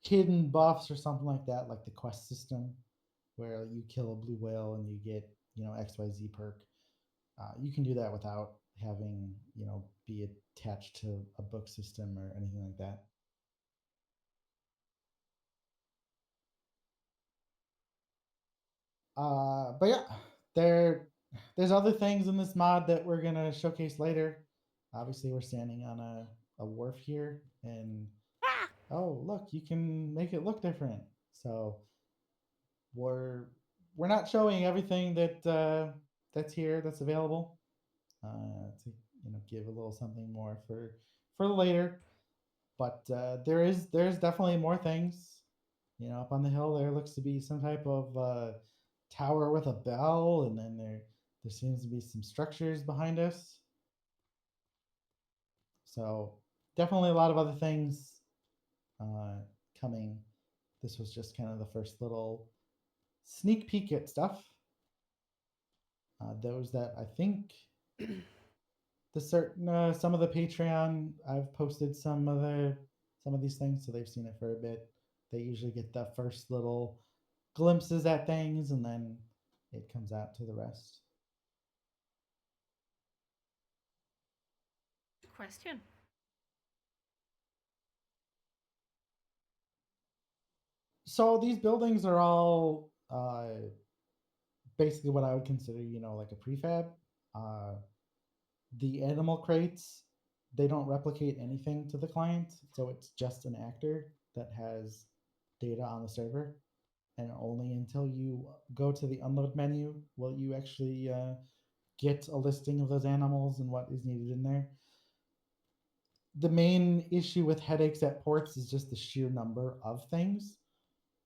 hidden buffs or something like that, like the quest system, where you kill a blue whale and you get XYZ perk. You can do that without having be attached to a book system or anything like that. But yeah, there's other things in this mod that we're gonna showcase later. Obviously, we're standing on a wharf here, and oh look, you can make it look different. So we're not showing everything that's here that's available to give a little something more for later. But there's definitely more things. Up on the hill there looks to be some type of tower with a bell, and then there seems to be some structures behind us. So definitely a lot of other things coming. This was just kind of the first little sneak peek at stuff. Those that I think the certain some of the Patreon, I've posted some of these things, so they've seen it for a bit. They usually get the first little glimpses at things, and then it comes out to the rest. Question. So these buildings are all basically what I would consider, like a prefab. The animal crates they don't replicate anything to the client, so it's just an actor that has data on the server, and only until you go to the unload menu will you actually get a listing of those animals and what is needed in there. The main issue with headaches at ports is just the sheer number of things.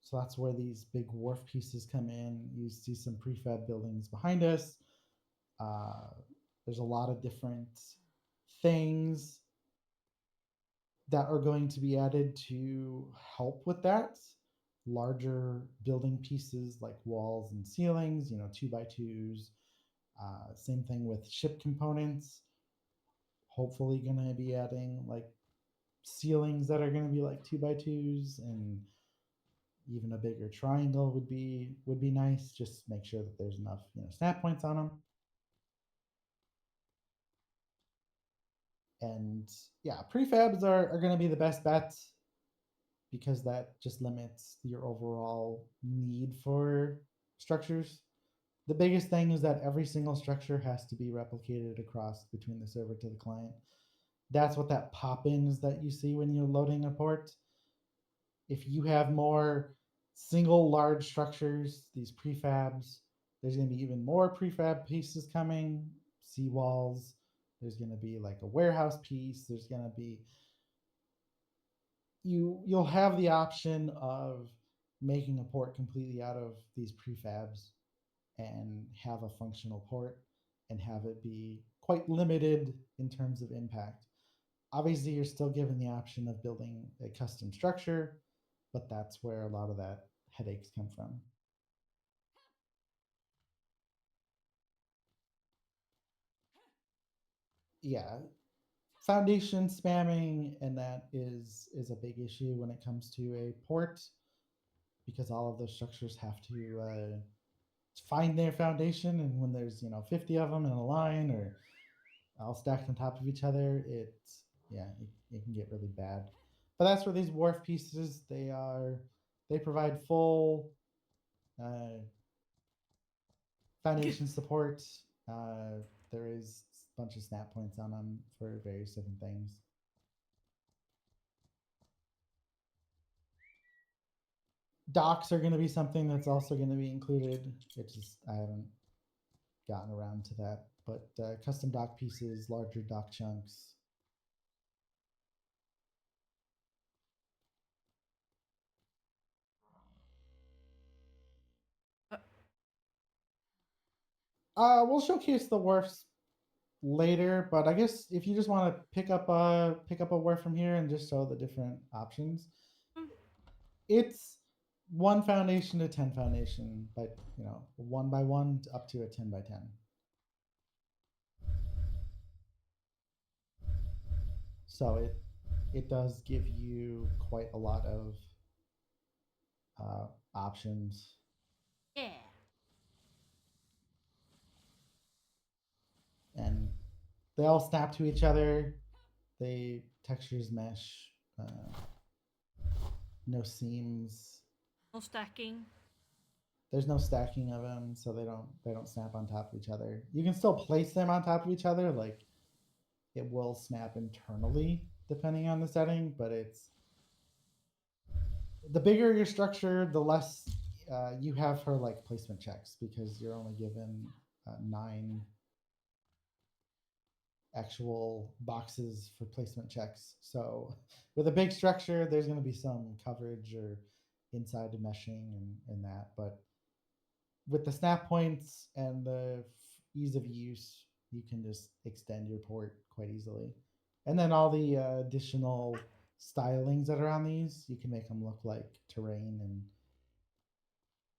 So that's where these big wharf pieces come in. You see some prefab buildings behind us. Uh, there's a lot of different things that are going to be added to help with that. Larger building pieces like walls and ceilings, 2x2s. Same thing with ship components. Hopefully, going to be adding like ceilings that are going to be like 2x2s, and even a bigger triangle would be nice. Just make sure that there's enough snap points on them. And yeah, prefabs are going to be the best bet because that just limits your overall need for structures. The biggest thing is that every single structure has to be replicated across between the server to the client. That's what that pop-in is that you see when you're loading a port. If you have more single large structures, these prefabs, there's going to be even more prefab pieces coming, seawalls. There's going to be like a warehouse piece. There's going to be you'll have the option of making a port completely out of these prefabs and have a functional port and have it be quite limited in terms of impact. Obviously, you're still given the option of building a custom structure, but that's where a lot of that headaches come from. Yeah, foundation spamming, and that is a big issue when it comes to a port, because all of those structures have to find their foundation, and when there's 50 of them in a line or all stacked on top of each other, it can get really bad. But that's where these wharf pieces, they provide full uh, foundation support. Uh, there is a bunch of snap points on them for various different things. Docks are going to be something that's also going to be included. It's just I haven't gotten around to that, but custom dock pieces, larger dock chunks. We'll showcase the wharfs later, but I guess if you just want to pick up a wharf from here and just show the different options, it's 1 foundation to 10 foundation, but 1 by 1 up to a 10 by 10. So it does give you quite a lot of options. Yeah. And they all snap to each other. They textures mesh. No seams. No stacking. There's no stacking of them, so they don't snap on top of each other. You can still place them on top of each other, like it will snap internally depending on the setting, but it's the bigger your structure, the less you have for like placement checks, because you're only given 9 actual boxes for placement checks. So with a big structure, there's going to be some coverage or inside meshing and that, but with the snap points and the ease of use, you can just extend your port quite easily. And then all the additional stylings that are on these, you can make them look like terrain and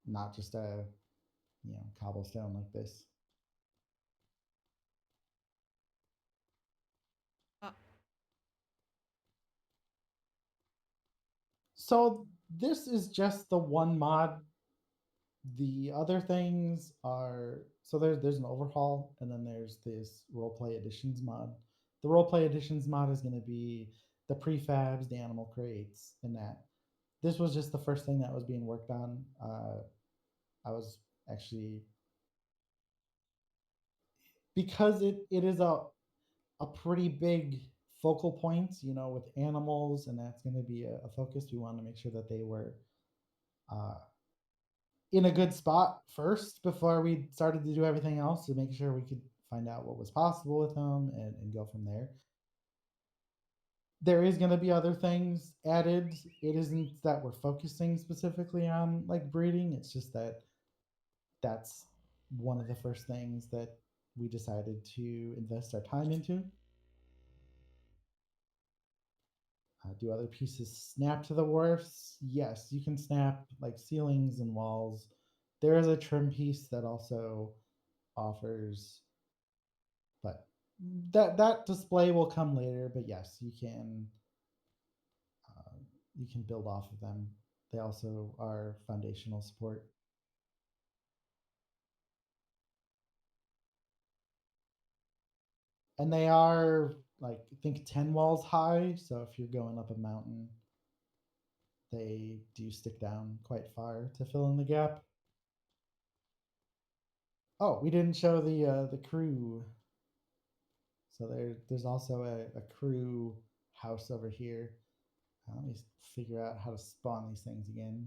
not just a cobblestone like this. Uh, So this is just the one mod. The other things are, so there's an overhaul, and then there's this roleplay editions mod. The roleplay editions mod is going to be the prefabs, the animal crates, and that. This was just the first thing that was being worked on. I was actually, because it is a pretty big focal points, with animals, and that's going to be a focus. We want to make sure that they were uh, in a good spot first before we started to do everything else, to make sure we could find out what was possible with them and go from there. There is going to be other things added. It isn't that we're focusing specifically on like breeding. It's just that that's one of the first things that we decided to invest our time into. Do other pieces snap to the wharfs? Yes, you can snap like ceilings and walls. There is a trim piece that also offers, but that display will come later. But yes, you can build off of them. They also are foundational support. And they are like, I think 10 walls high. So if you're going up a mountain, they do stick down quite far to fill in the gap. Oh, we didn't show the crew. So there's also a crew house over here. Let me figure out how to spawn these things again.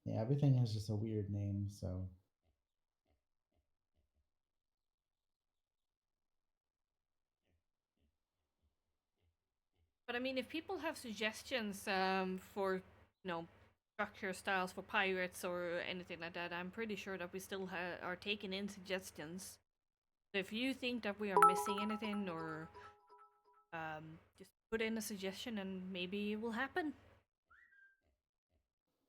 Yeah, everything has just a weird name, so. But I mean, if people have suggestions for, structure styles for pirates or anything like that, I'm pretty sure that we still are taking in suggestions. So if you think that we are missing anything, or just put in a suggestion and maybe it will happen.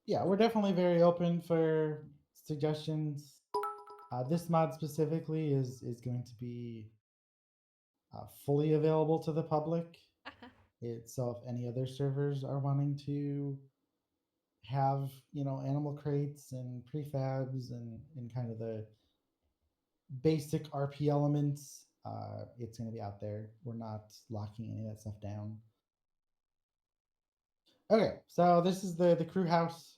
Yeah, we're definitely very open for suggestions. This mod specifically is going to be fully available to the public. So if any other servers are wanting to have animal crates and prefabs and kind of the basic RP elements, it's going to be out there. We're not locking any of that stuff down. Okay, so this is the crew house.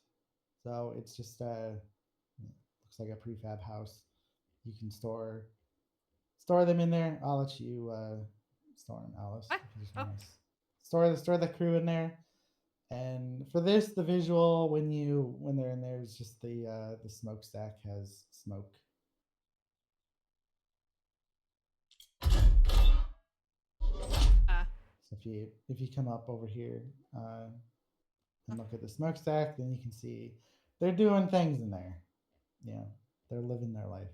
So it's just looks like a prefab house. You can store them in there. I'll let you store them, Alice. What? If you just Oh. want to store the crew in there. And for this, the visual when they're in there is just the smokestack has smoke. So if you come up over here and look at the smokestack, then you can see they're doing things in there. Yeah, they're living their life.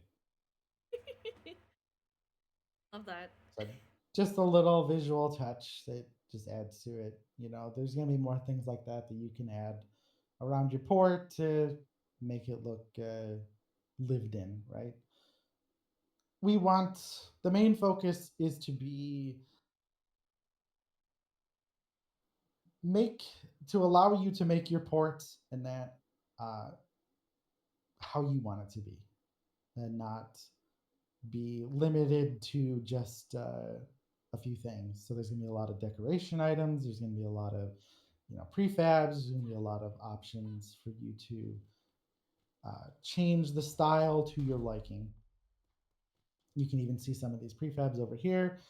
Love that. So just a little visual touch that just adds to it. There's going to be more things like that you can add around your port to make it look lived in, right? The main focus is to allow you to make your port and that how you want it to be, and not be limited to just a few things. So there's going to be a lot of decoration items. There's going to be a lot of prefabs. There's going to be a lot of options for you to change the style to your liking. You can even see some of these prefabs over here.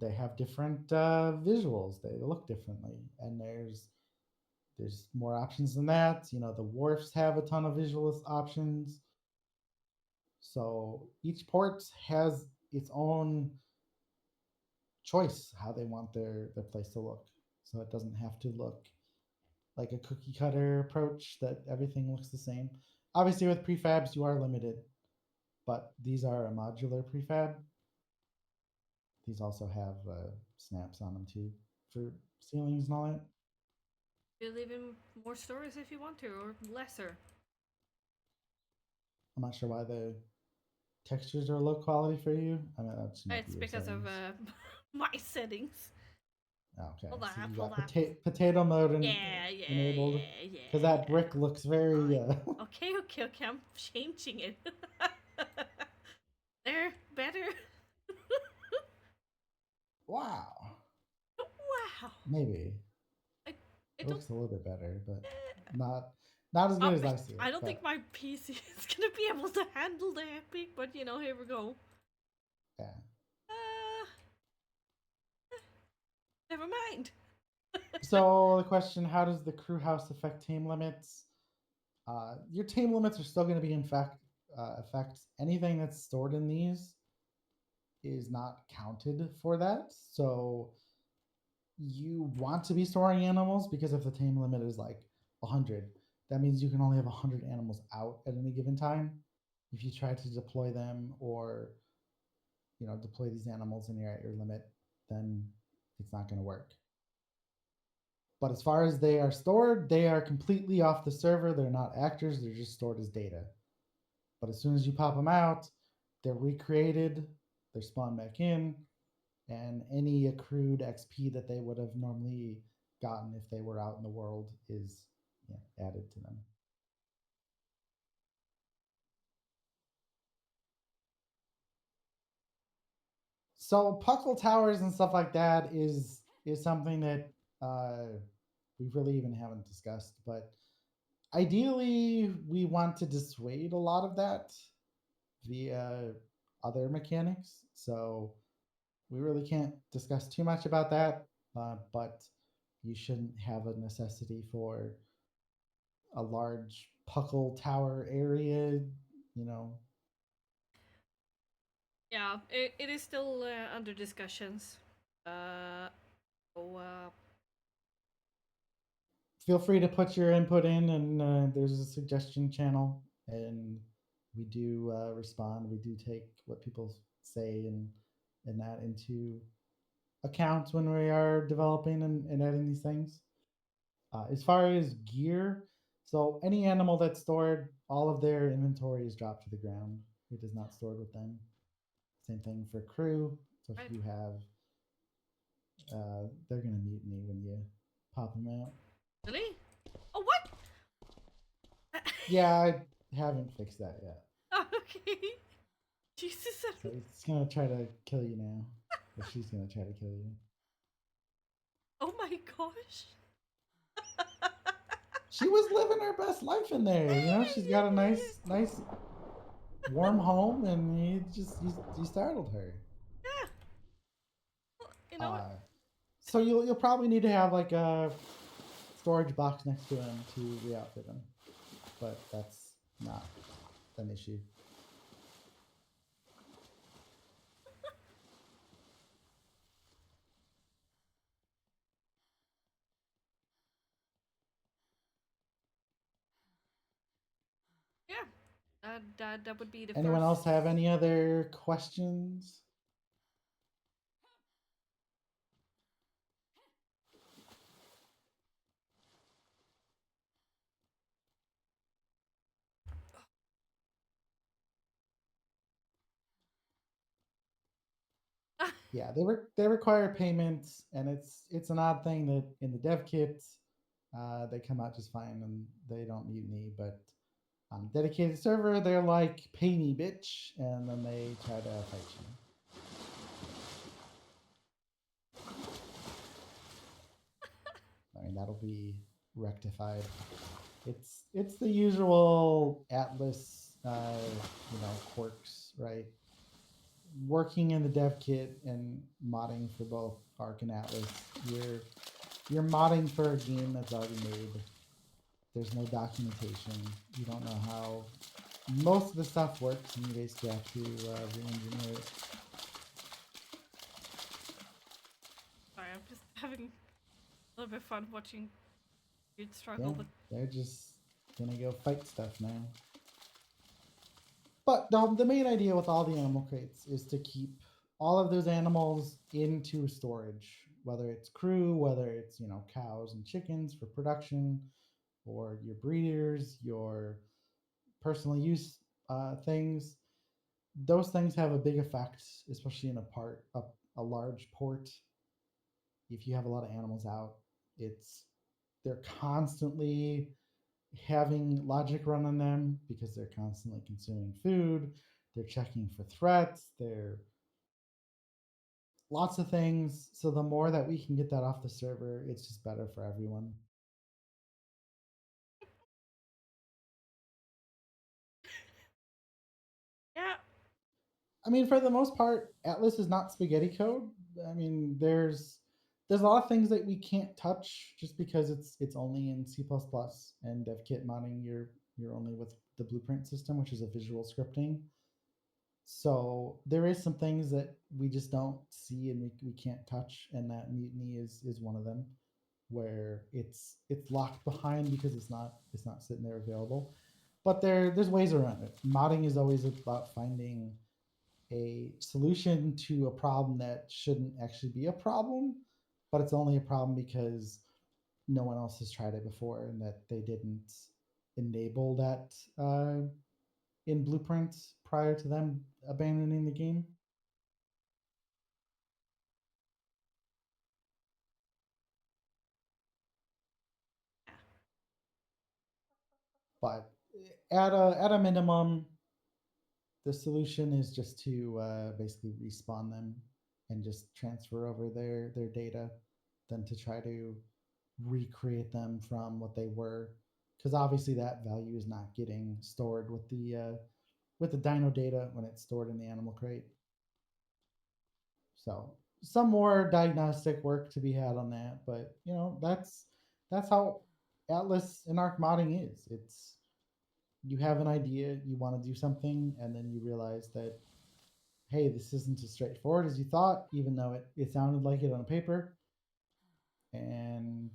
They have different visuals. They look differently, and there's more options than that. The wharfs have a ton of visual options. So each port has its own choice how they want their place to look. So it doesn't have to look like a cookie cutter approach that everything looks the same. Obviously with prefabs you are limited, but these are a modular prefab. These also have snaps on them too for ceilings and all that. You'll leave in more stories if you want to, or lesser. I'm not sure why the textures are low quality for you. I mean, that's It's because of my settings. Okay, Hold so on, you hold got on. potato mode Yeah, enabled. yeah. Because that brick looks very. Okay, I'm changing it. There, better. Wow. Wow. Maybe I it don't. looks a little bit better, but not as good as I see it. I don't think my PC is gonna be able to handle the epic, but here we go. Yeah. never mind. So the question: how does the crew house affect tame limits? Your tame limits are still going to be in fact affect anything that's stored in these is not counted for that. So you want to be storing animals because if the tame limit is like 100, that means you can only have 100 animals out at any given time. If you try to deploy them or deploy these animals and you're at your limit, then it's not going to work. But as far as they are stored, they are completely off the server. They're not actors, they're just stored as data. But as soon as you pop them out, they're recreated, they're spawned back in, and any accrued XP that they would have normally gotten if they were out in the world is added to them. So puckle towers and stuff like that is something that we really even haven't discussed, but ideally we want to dissuade a lot of that via other mechanics. So we really can't discuss too much about that, but you shouldn't have a necessity for a large puckle tower area, you know. Yeah, it is still under discussions. So, Feel free to put your input in, and there's a suggestion channel, and we do respond. We do take what people say and that into account when we are developing and adding these things. As far as gear, so any animal that's stored, all of their inventory is dropped to the ground. It is not stored with them. Same thing for crew. So if Right. you have, they're gonna mutiny when you pop them out. really? Oh, what? Yeah, I haven't fixed that yet. Oh, okay. Jesus. So it's gonna try to kill you now. Or she's gonna try to kill you. Oh my gosh. She was living her best life in there. You know, she's got a nice warm home, and you startled her. Yeah. Well, you know what? So you'll probably need to have like a storage box next to him to re-outfit him, but that's not an issue. Yeah. That would be the Anyone first. else have any other questions? Yeah, they require payments, and it's an odd thing that in the dev kit they come out just fine and they don't mutiny, but on dedicated server they're like pay me bitch, and then they try to fight you. I mean, that'll be rectified. It's the usual Atlas quirks, right? Working in the dev kit and modding for both Arc and Atlas, you're modding for a game that's already made. There's no documentation. You don't know how most of the stuff works, and you basically have to re-engineer it. Sorry, I'm just having a little bit of fun watching you struggle, Yeah, but they're just gonna go fight stuff now. But the main idea with all the animal crates is to keep all of those animals into storage, whether it's crew, whether it's cows and chickens for production, or your breeders, your personal use things. Those things have a big effect, especially in a large port. If you have a lot of animals out, they're constantly having logic run on them because they're constantly consuming food, they're checking for threats, they're lots of things. So the more that we can get that off the server, it's just better for everyone. yeah. I mean, for the most part, Atlas is not spaghetti code. I mean, there's there's a lot of things that we can't touch just because it's only in C++ and DevKit modding. You're only with the blueprint system, which is a visual scripting. So there is some things that we just don't see and we can't touch, and that mutiny is one of them, where it's locked behind because it's not sitting there available. But there's ways around it. Modding is always about finding a solution to a problem that shouldn't actually be a problem, but it's only a problem because no one else has tried it before and that they didn't enable that in blueprints prior to them abandoning the game. But at a minimum, the solution is just to basically respawn them and just transfer over their data than to try to recreate them from what they were, because obviously that value is not getting stored with the dino data when it's stored in the animal crate. So some more diagnostic work to be had on that, but that's how Atlas and Arc modding is. It's you have an idea, you want to do something, and then you realize that, hey, this isn't as straightforward as you thought, even though it sounded like it on paper. And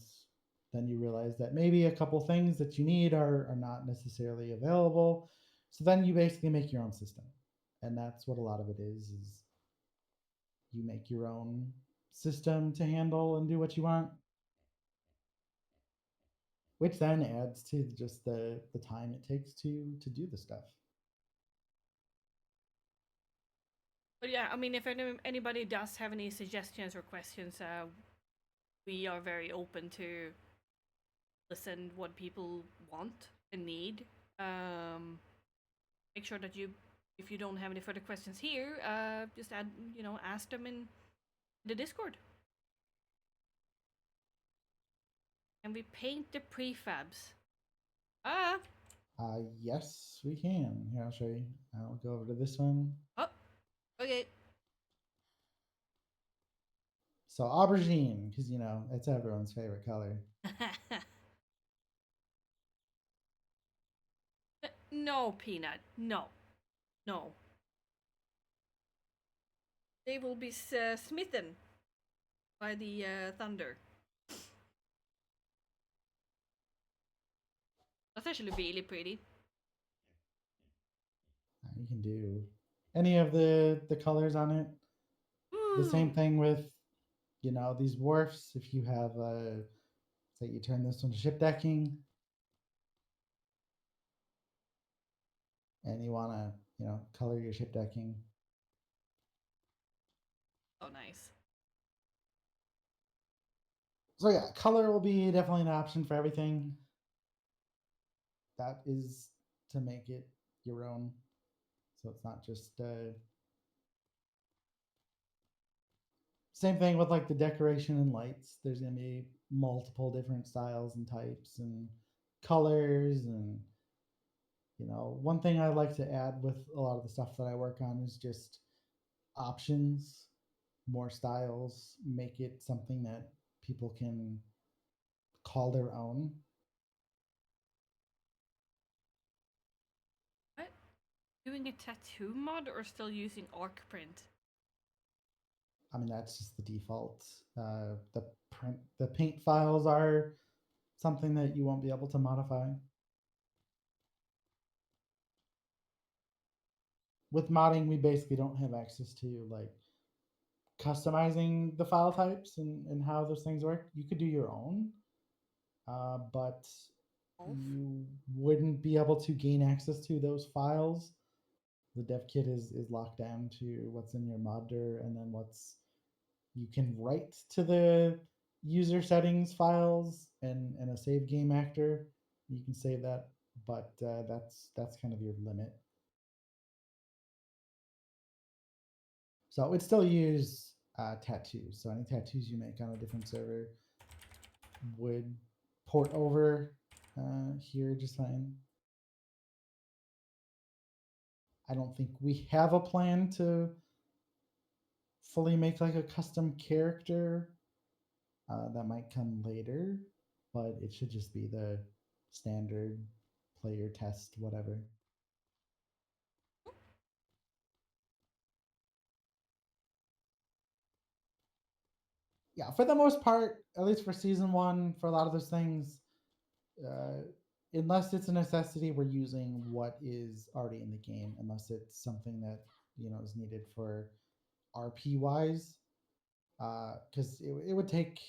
then you realize that maybe a couple things that you need are not necessarily available. So then you basically make your own system. And that's what a lot of it is you make your own system to handle and do what you want. Which then adds to just the time it takes to do the stuff. But yeah, I mean, if anybody does have any suggestions or questions, we are very open to listen what people want and need. Make sure that if you don't have any further questions here, just ask them in the Discord. And we paint the prefabs. Yes, we can. Here, I'll show you. I'll go over to this one. Oh, okay. So aubergine, because it's everyone's favorite color. No, Peanut. No. No. They will be smitten by the thunder. That's actually really pretty. You can do any of the colors on it. The same thing with these wharfs. If you have say you turn this one to ship decking, and you want to color your ship decking. Oh, nice. So yeah, color will be definitely an option for everything. That is to make it your own, so it's not just same thing with like the decoration and lights. There's gonna be multiple different styles and types and colors. And one thing I like to add with a lot of the stuff that I work on is just options, more styles, make it something that people can call their own. What? Doing a tattoo mod or still using arc print? I mean, that's just the default. The paint files are something that you won't be able to modify. With modding, we basically don't have access to like customizing the file types and how those things work. You could do your own, but you wouldn't be able to gain access to those files. The dev kit is locked down to what's in your modder, and then what's you can write to the user settings files and a save game actor. You can save that, but that's kind of your limit. So it would still use tattoos. So any tattoos you make on a different server would port over here just fine. I don't think we have a plan to fully make like a custom character That might come later, but it should just be the standard player test, whatever. Yeah, for the most part, at least for season one, for a lot of those things, uh, unless it's a necessity, we're using what is already in the game, unless it's something that is needed for RP wise, because it would take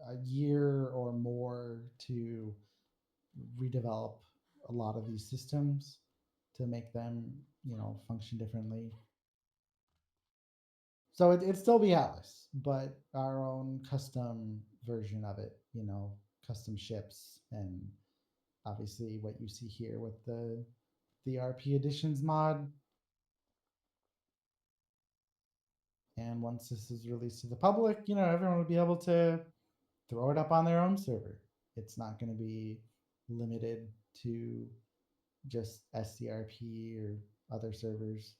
a year or more to redevelop a lot of these systems to make them function differently. So it'd still be Atlas, but our own custom version of it, custom ships, and obviously what you see here with the RP Editions mod. And once this is released to the public, everyone will be able to throw it up on their own server. It's not going to be limited to just SCRP or other servers.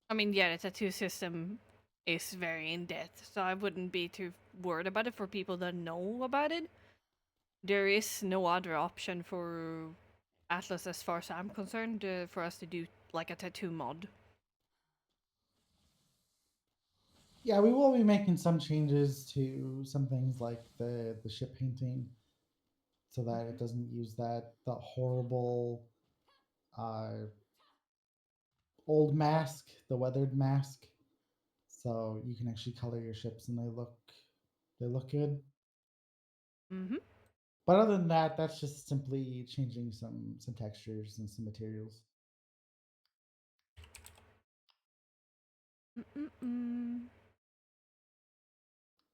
I mean, yeah, the tattoo system is very in depth, so I wouldn't be too worried about it for people that know about it. There is no other option for Atlas, as far as I'm concerned, for us to do like a tattoo mod. Yeah, we will be making some changes to some things like the ship painting, so that it doesn't use the horrible uh, old mask, the weathered mask. So you can actually color your ships and they look good. Mm-hmm. But other than that, that's just simply changing some textures and some materials. Mm-mm-mm.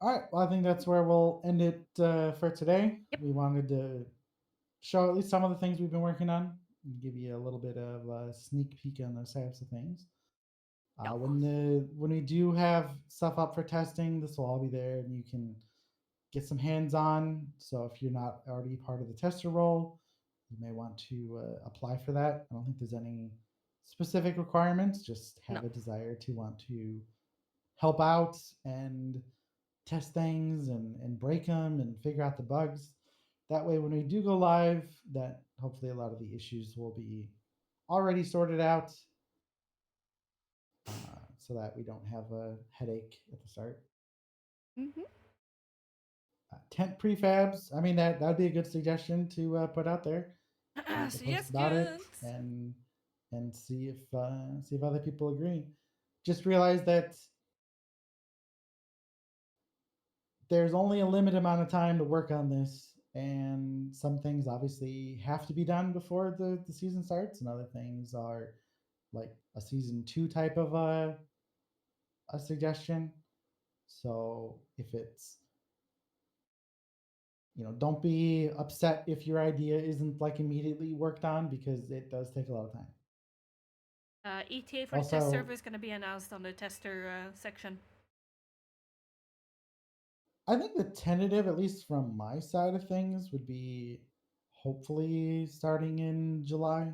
All right. Well, I think that's where we'll end it for today. Yep. We wanted to show at least some of the things we've been working on and give you a little bit of a sneak peek on those types of things. Yeah. When we do have stuff up for testing, this will all be there, and you can get some hands on. So if you're not already part of the tester role, you may want to apply for that. I don't think there's any specific requirements. Just No. have a desire to want to help out and test things and break them and figure out the bugs. That way, when we do go live, that hopefully a lot of the issues will be already sorted out, so that we don't have a headache at the start. Mm-hmm. Tent prefabs. I mean, that'd be a good suggestion to put out there. To post about it Suggestions. and see if other people agree. Just realize that there's only a limited amount of time to work on this, and some things obviously have to be done before the season starts, and other things are like a season 2 type of a suggestion. So if it's don't be upset if your idea isn't like immediately worked on, because it does take a lot of time. ETA for the test Also, server is going to be announced on the tester section. I think the tentative, at least from my side of things, would be hopefully starting in July,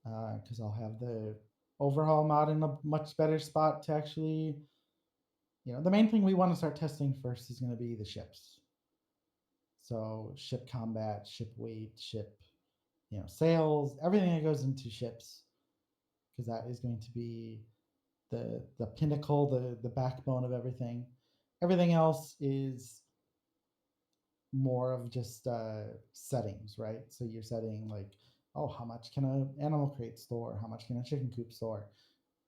because I'll have the overhaul mod in a much better spot to actually, the main thing we want to start testing first is going to be the ships. So ship combat, ship weight, ship, sails, everything that goes into ships, because that is going to be the pinnacle, the backbone of everything. Everything else is more of just settings, right? So you're setting like, oh, how much can an animal crate store? How much can a chicken coop store?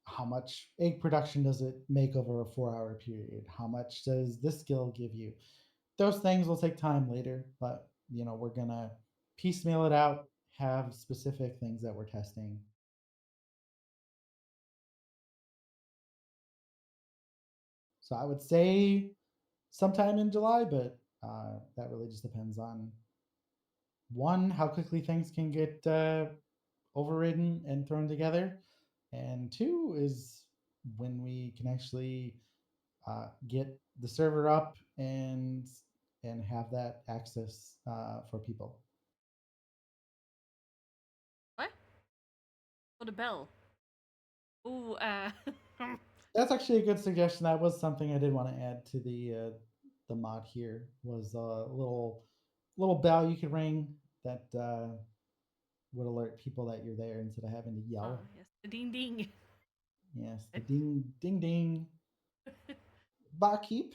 How much egg production does it make over a 4-hour period? How much does this skill give you? Those things will take time later, but we're gonna piecemeal it out, have specific things that we're testing. So I would say sometime in July, but that really just depends on one, how quickly things can get overridden and thrown together, and two is when we can actually get the server up and have that access for people. the bell. Ooh, That's actually a good suggestion. That was something I did want to add to the mod here. Was a little bell you could ring that would alert people that you're there instead of having to oh, yell. yes, the ding ding. Yes, the ding ding ding. Barkeep.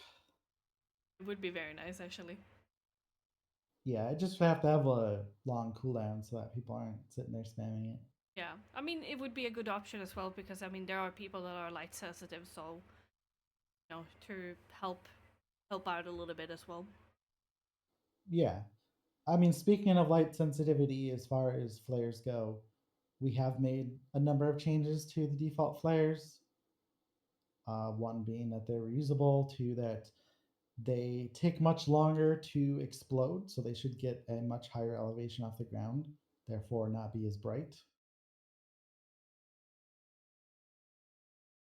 It would be very nice, actually. Yeah, I just have to have a long cooldown so that people aren't sitting there spamming it. Yeah, I mean, it would be a good option as well because I mean, there are people that are light sensitive, so you know, to help out a little bit as well. Yeah. I mean, speaking of light sensitivity, as far as flares go, we have made a number of changes to the default flares. One being that they're reusable, two that they take much longer to explode, so they should get a much higher elevation off the ground, therefore not be as bright.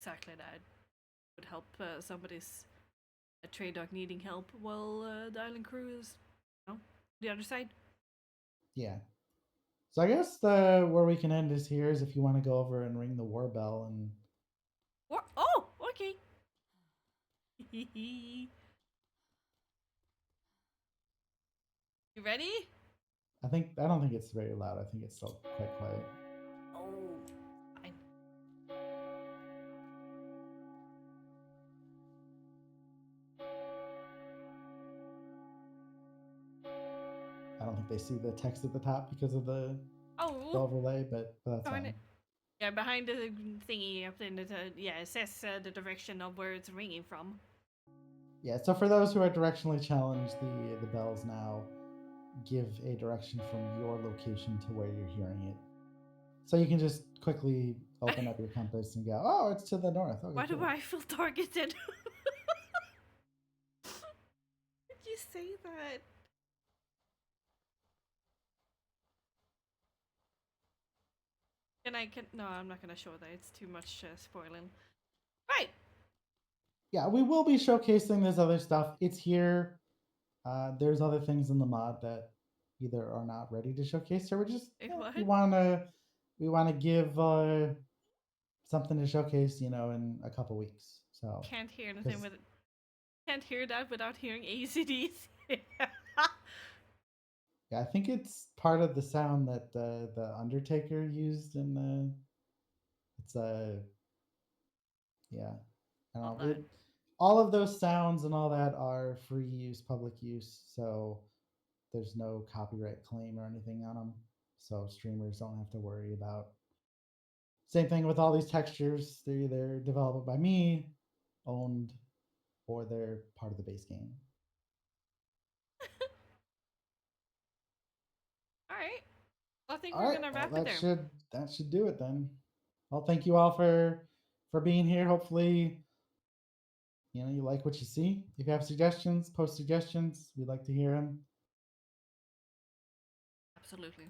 Exactly that would help somebody's a trade dog needing help while the island crew is, you know, the other side. Yeah. So I guess the where we can end is here is if you want to go over and ring the war bell and Or oh, okay. You ready? I don't think it's very loud. I think it's still quite quiet. Oh, fine. I don't think they see the text at the top because of the Oh, overlay, but that's darn fine. it. Yeah, behind the thingy up in the yeah, it says the direction of where it's ringing from. Yeah, so for those who are directionally challenged, the bells now give a direction from your location to where you're hearing it. So you can just quickly open up your compass and go, oh, it's to the north. Okay, Why do cool. I feel targeted? Did you say that? No, I'm not gonna show that. It's too much spoiling. Right. Yeah, we will be showcasing this other stuff. It's here. There's other things in the mod that either are not ready to showcase, or we're just What? we wanna give something to showcase, in a couple weeks. So Can't hear anything 'cause- with. Can't hear that without hearing ACDs. yeah, I think it's part of the sound that the Undertaker used in the. It's yeah. I don't know. All of those sounds and all that are free use, public use, so there's no copyright claim or anything on them. So streamers don't have to worry about. Same thing with all these textures. They're either developed by me, owned, or they're part of the base game. All right. I think All we're right, gonna well, wrap it there. that should do it then. Well, thank you all for being here. Hopefully, you like what you see. If you have suggestions, post suggestions. We'd like to hear them. Absolutely.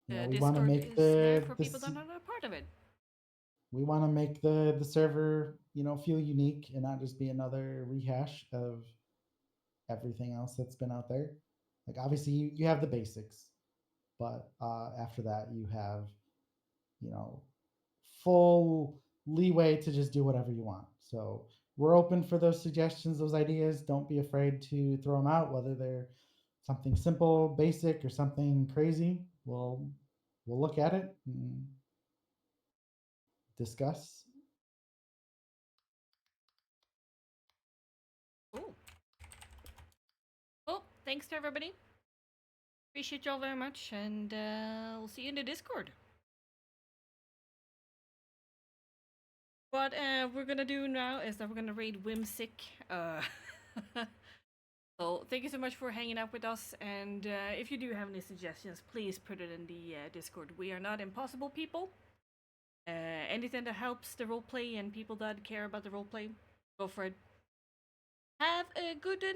We Discord want to make is there for people that are not a part of it. we want to make the server feel unique and not just be another rehash of everything else that's been out there. Like obviously you have the basics, but after that you have you know full leeway to just do whatever you want. So we're open for those suggestions, those ideas. Don't be afraid to throw them out, whether they're something simple, basic, or something crazy. We'll look at it and discuss. Cool. Well, thanks to everybody. Appreciate y'all very much, and we'll see you in the Discord. What we're gonna do now is that we're gonna raid Whimsic. So thank you so much for hanging out with us, and if you do have any suggestions, please put it in the Discord. We are not impossible people. Anything that helps the roleplay and people that care about the roleplay, go for it. Have a good one.